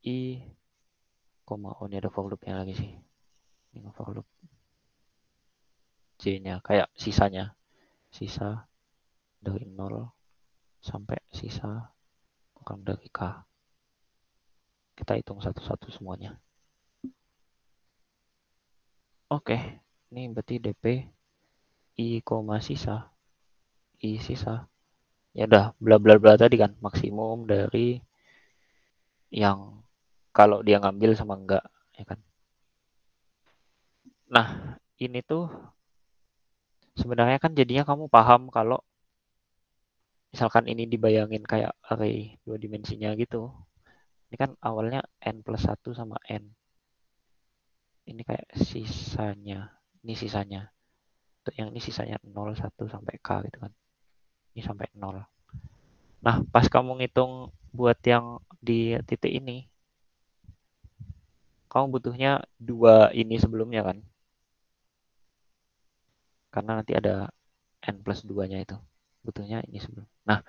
S1: I, oh ini ada for loop-nya lagi sih. Ini for loop J-nya kayak sisanya. Sisa dari 0 sampai sisa kurang dari K. Kita hitung satu-satu semuanya. Oke, ini berarti DP I, sisa. I sisa. Ya udah bla bla bla tadi kan, maksimum dari yang kalau dia ngambil sama enggak, ya kan. Nah, ini tuh sebenarnya kan jadinya kamu paham kalau misalkan ini dibayangin kayak array 2 dimensinya gitu. Ini kan awalnya N plus 1 sama N. Ini kayak sisanya. Ini sisanya. Untuk yang ini sisanya 0, 1 sampai K gitu kan. Ini sampai 0. Nah, pas kamu ngitung buat yang di titik ini, kamu butuhnya 2 ini sebelumnya kan. Karena nanti ada N plus 2-nya itu. Butuhnya ini sebelum. Nah,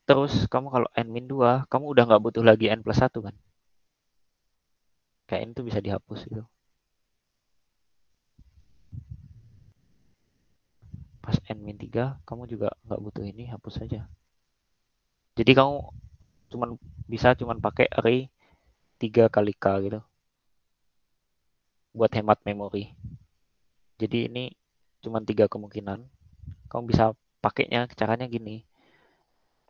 S1: terus kamu kalau N min 2, kamu udah nggak butuh lagi N plus 1 kan. Kayak ini tuh bisa dihapus gitu. Pas N min 3, kamu juga nggak butuh ini, hapus saja. Jadi kamu bisa pakai array 3 kali K gitu. Buat hemat memori. Jadi ini cuma 3 kemungkinan. kamu bisa pakainya caranya gini,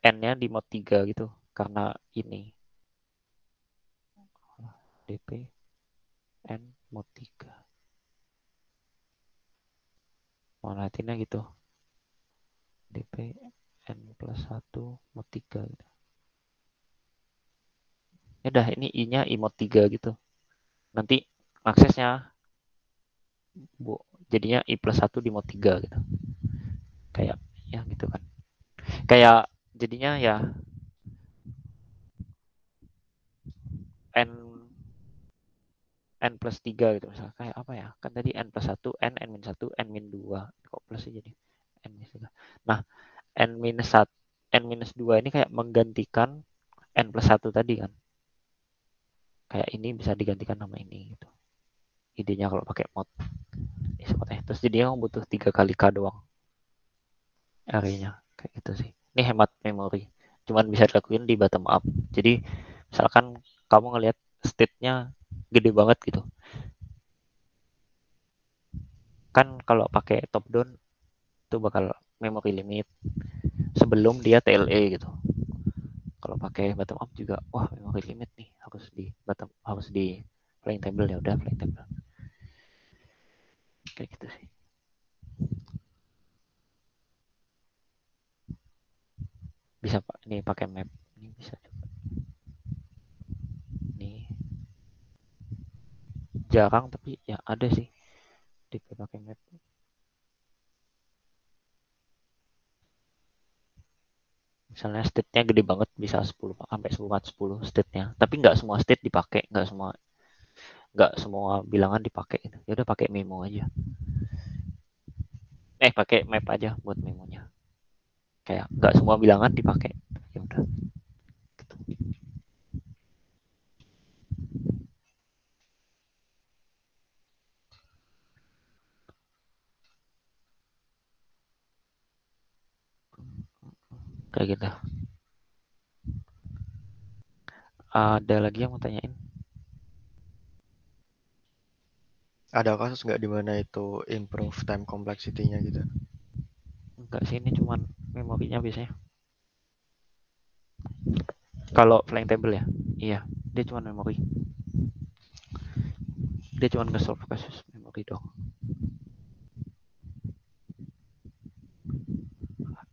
S1: n-nya di mod 3 gitu, karena ini dp n mod 3, mau latihannya gitu, dp n plus 1 mod 3 gitu. Ya udah, ini i-nya i mod 3 gitu, nanti aksesnya jadinya i plus 1 di mod 3 gitu, kayak ya gitu kan, kayak jadinya ya n plus 3 gitu, misalnya kayak apa ya, kan tadi n plus 1, n min 1, n min 2, kok plus sih jadi n minus 3. Nah, n minus 1, n minus 2 ini kayak menggantikan n plus 1 tadi kan, kayak ini bisa digantikan nama ini gitu, idenya kalau pakai mod seperti. Terus jadi yang butuh 3 kali k doang arraynya, kayak gitu sih. Ini hemat memori, cuman bisa dilakuin di bottom up. Jadi misalkan kamu ngelihat state-nya gede banget gitu, kan kalau pakai top down itu bakal memory limit sebelum dia TLE gitu. Kalau pakai bottom up juga, wah memory limit nih, harus di flying table, ya udah flying table, kayak gitu sih. Bisa pak, ini pakai map, ini bisa juga. Ini jarang tapi ya ada sih pakai map. Misalnya state-nya gede banget, bisa 10 sampai 10 state-nya, tapi nggak semua state dipakai, nggak semua bilangan dipakai. Ya udah pakai memo aja, pakai map aja buat memonya, kayak nggak semua bilangan dipakai, ya udah. Kayak gitu. Ada lagi yang mau tanyain?
S2: Ada kasus nggak di mana itu improve time complexity-nya gitu?
S1: Enggak sih, ini cuman memorinya biasanya. Kalau flying table ya, iya, dia cuma memori. Dia cuma nge-solve kasus memori dong.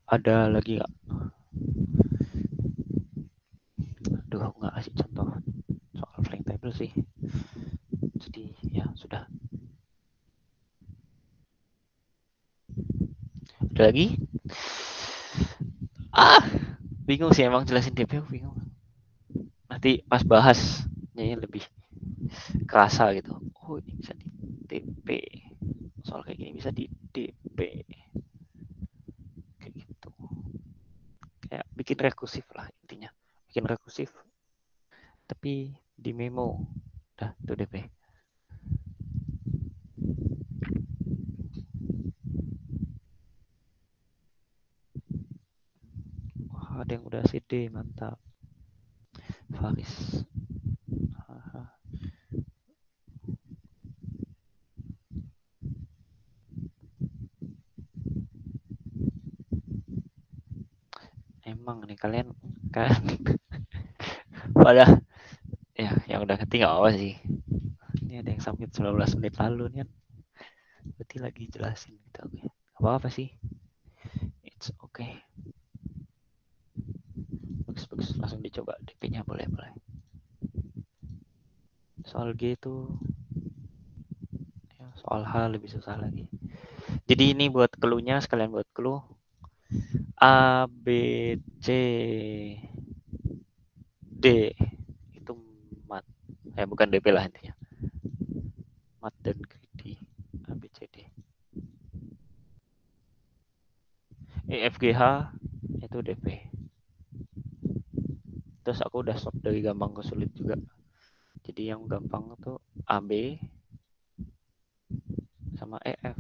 S1: Ada lagi nggak? Aduh, nggak kasih contoh soal flying table sih. Jadi ya sudah. Ada lagi? Bingung sih emang jelasin DP, bingung. Nanti pas bahas jadi lebih kerasa gitu. Oh, ini bisa di DP. Soal kayak gini bisa di DP. Kayak gitu. Kayak bikin rekursif lah intinya. Bikin rekursif tapi di memo. Dah, itu DP. Wah, ada yang udah CD, mantap. Faris. Emang nih kalian kan pada ya yang udah ngerti nggak apa sih. Ini ada yang submit 19 menit lalu nih kan. Berarti lagi jelasin gitu. Apa sih? It's okay. Bagus, langsung dicoba DP-nya, boleh. Soal G itu ya, soal H lebih susah lagi. Jadi ini buat clue-nya, sekalian buat clue. A, B, C, D itu mat. Bukan DP lah intinya. Mat dan greedy. A, B, C, D. E, F, G, H itu DP. Terus aku udah stop dari gampang ke sulit juga. Jadi yang gampang itu A, B sama E, F.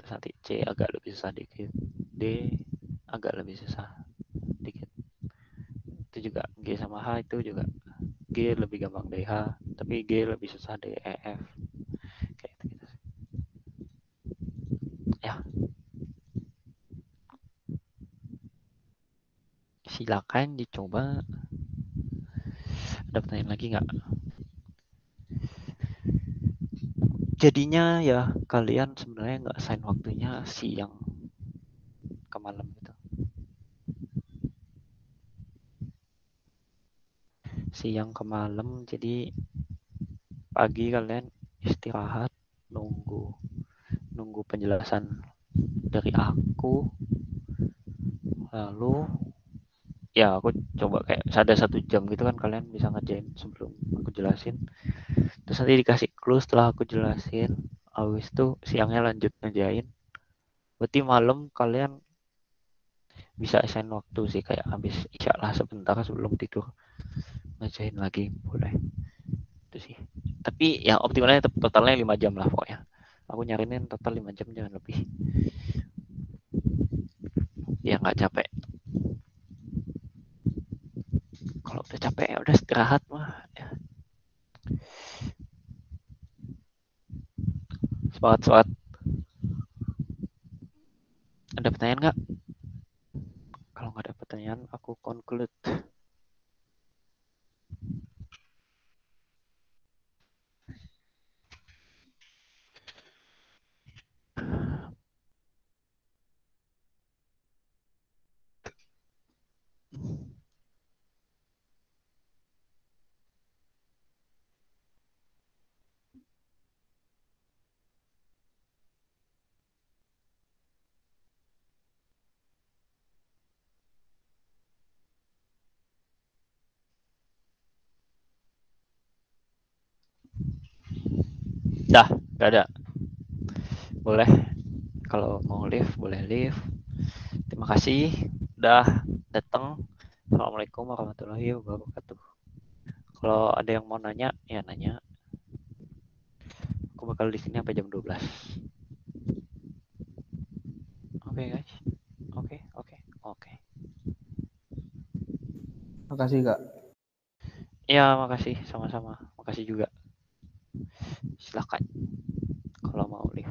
S1: Terus nanti C agak lebih susah dikit. D agak lebih susah dikit. Itu juga G sama H itu juga. G lebih gampang dari H, tapi G lebih susah dari E, F. Kayak gitu. Ya, silakan dicoba. Ada pertanyaan lagi nggak? Jadinya ya kalian sebenarnya nggak assign waktunya siang ke malam gitu. Siang ke malam, jadi pagi kalian istirahat nunggu penjelasan dari aku, lalu ya aku coba kayak ada 1 jam gitu kan kalian bisa ngerjain sebelum aku jelasin, terus nanti dikasih clue setelah aku jelasin, habis itu siangnya lanjut ngerjain. Berarti malam kalian bisa assign waktu sih, kayak habis isya lah sebentar sebelum tidur ngerjain lagi boleh itu sih. Tapi ya optimalnya totalnya 5 jam lah pokoknya. Aku nyarinin total 5 jam, jangan lebih. Ya nggak capek. Kalau udah capek ya udah istirahat mah. Ya. Semangat. Ada pertanyaan nggak? Kalau nggak ada pertanyaan, aku conclude. Dah, nggak ada. Boleh. Kalau mau live, boleh live. Terima kasih udah datang. Assalamualaikum warahmatullahi wabarakatuh. Kalau ada yang mau nanya, ya nanya. Aku bakal di sini sampai jam 12. Oke guys. Oke.
S3: Makasih Kak.
S1: Ya, makasih sama-sama. Makasih juga. Silakan kalau mau live.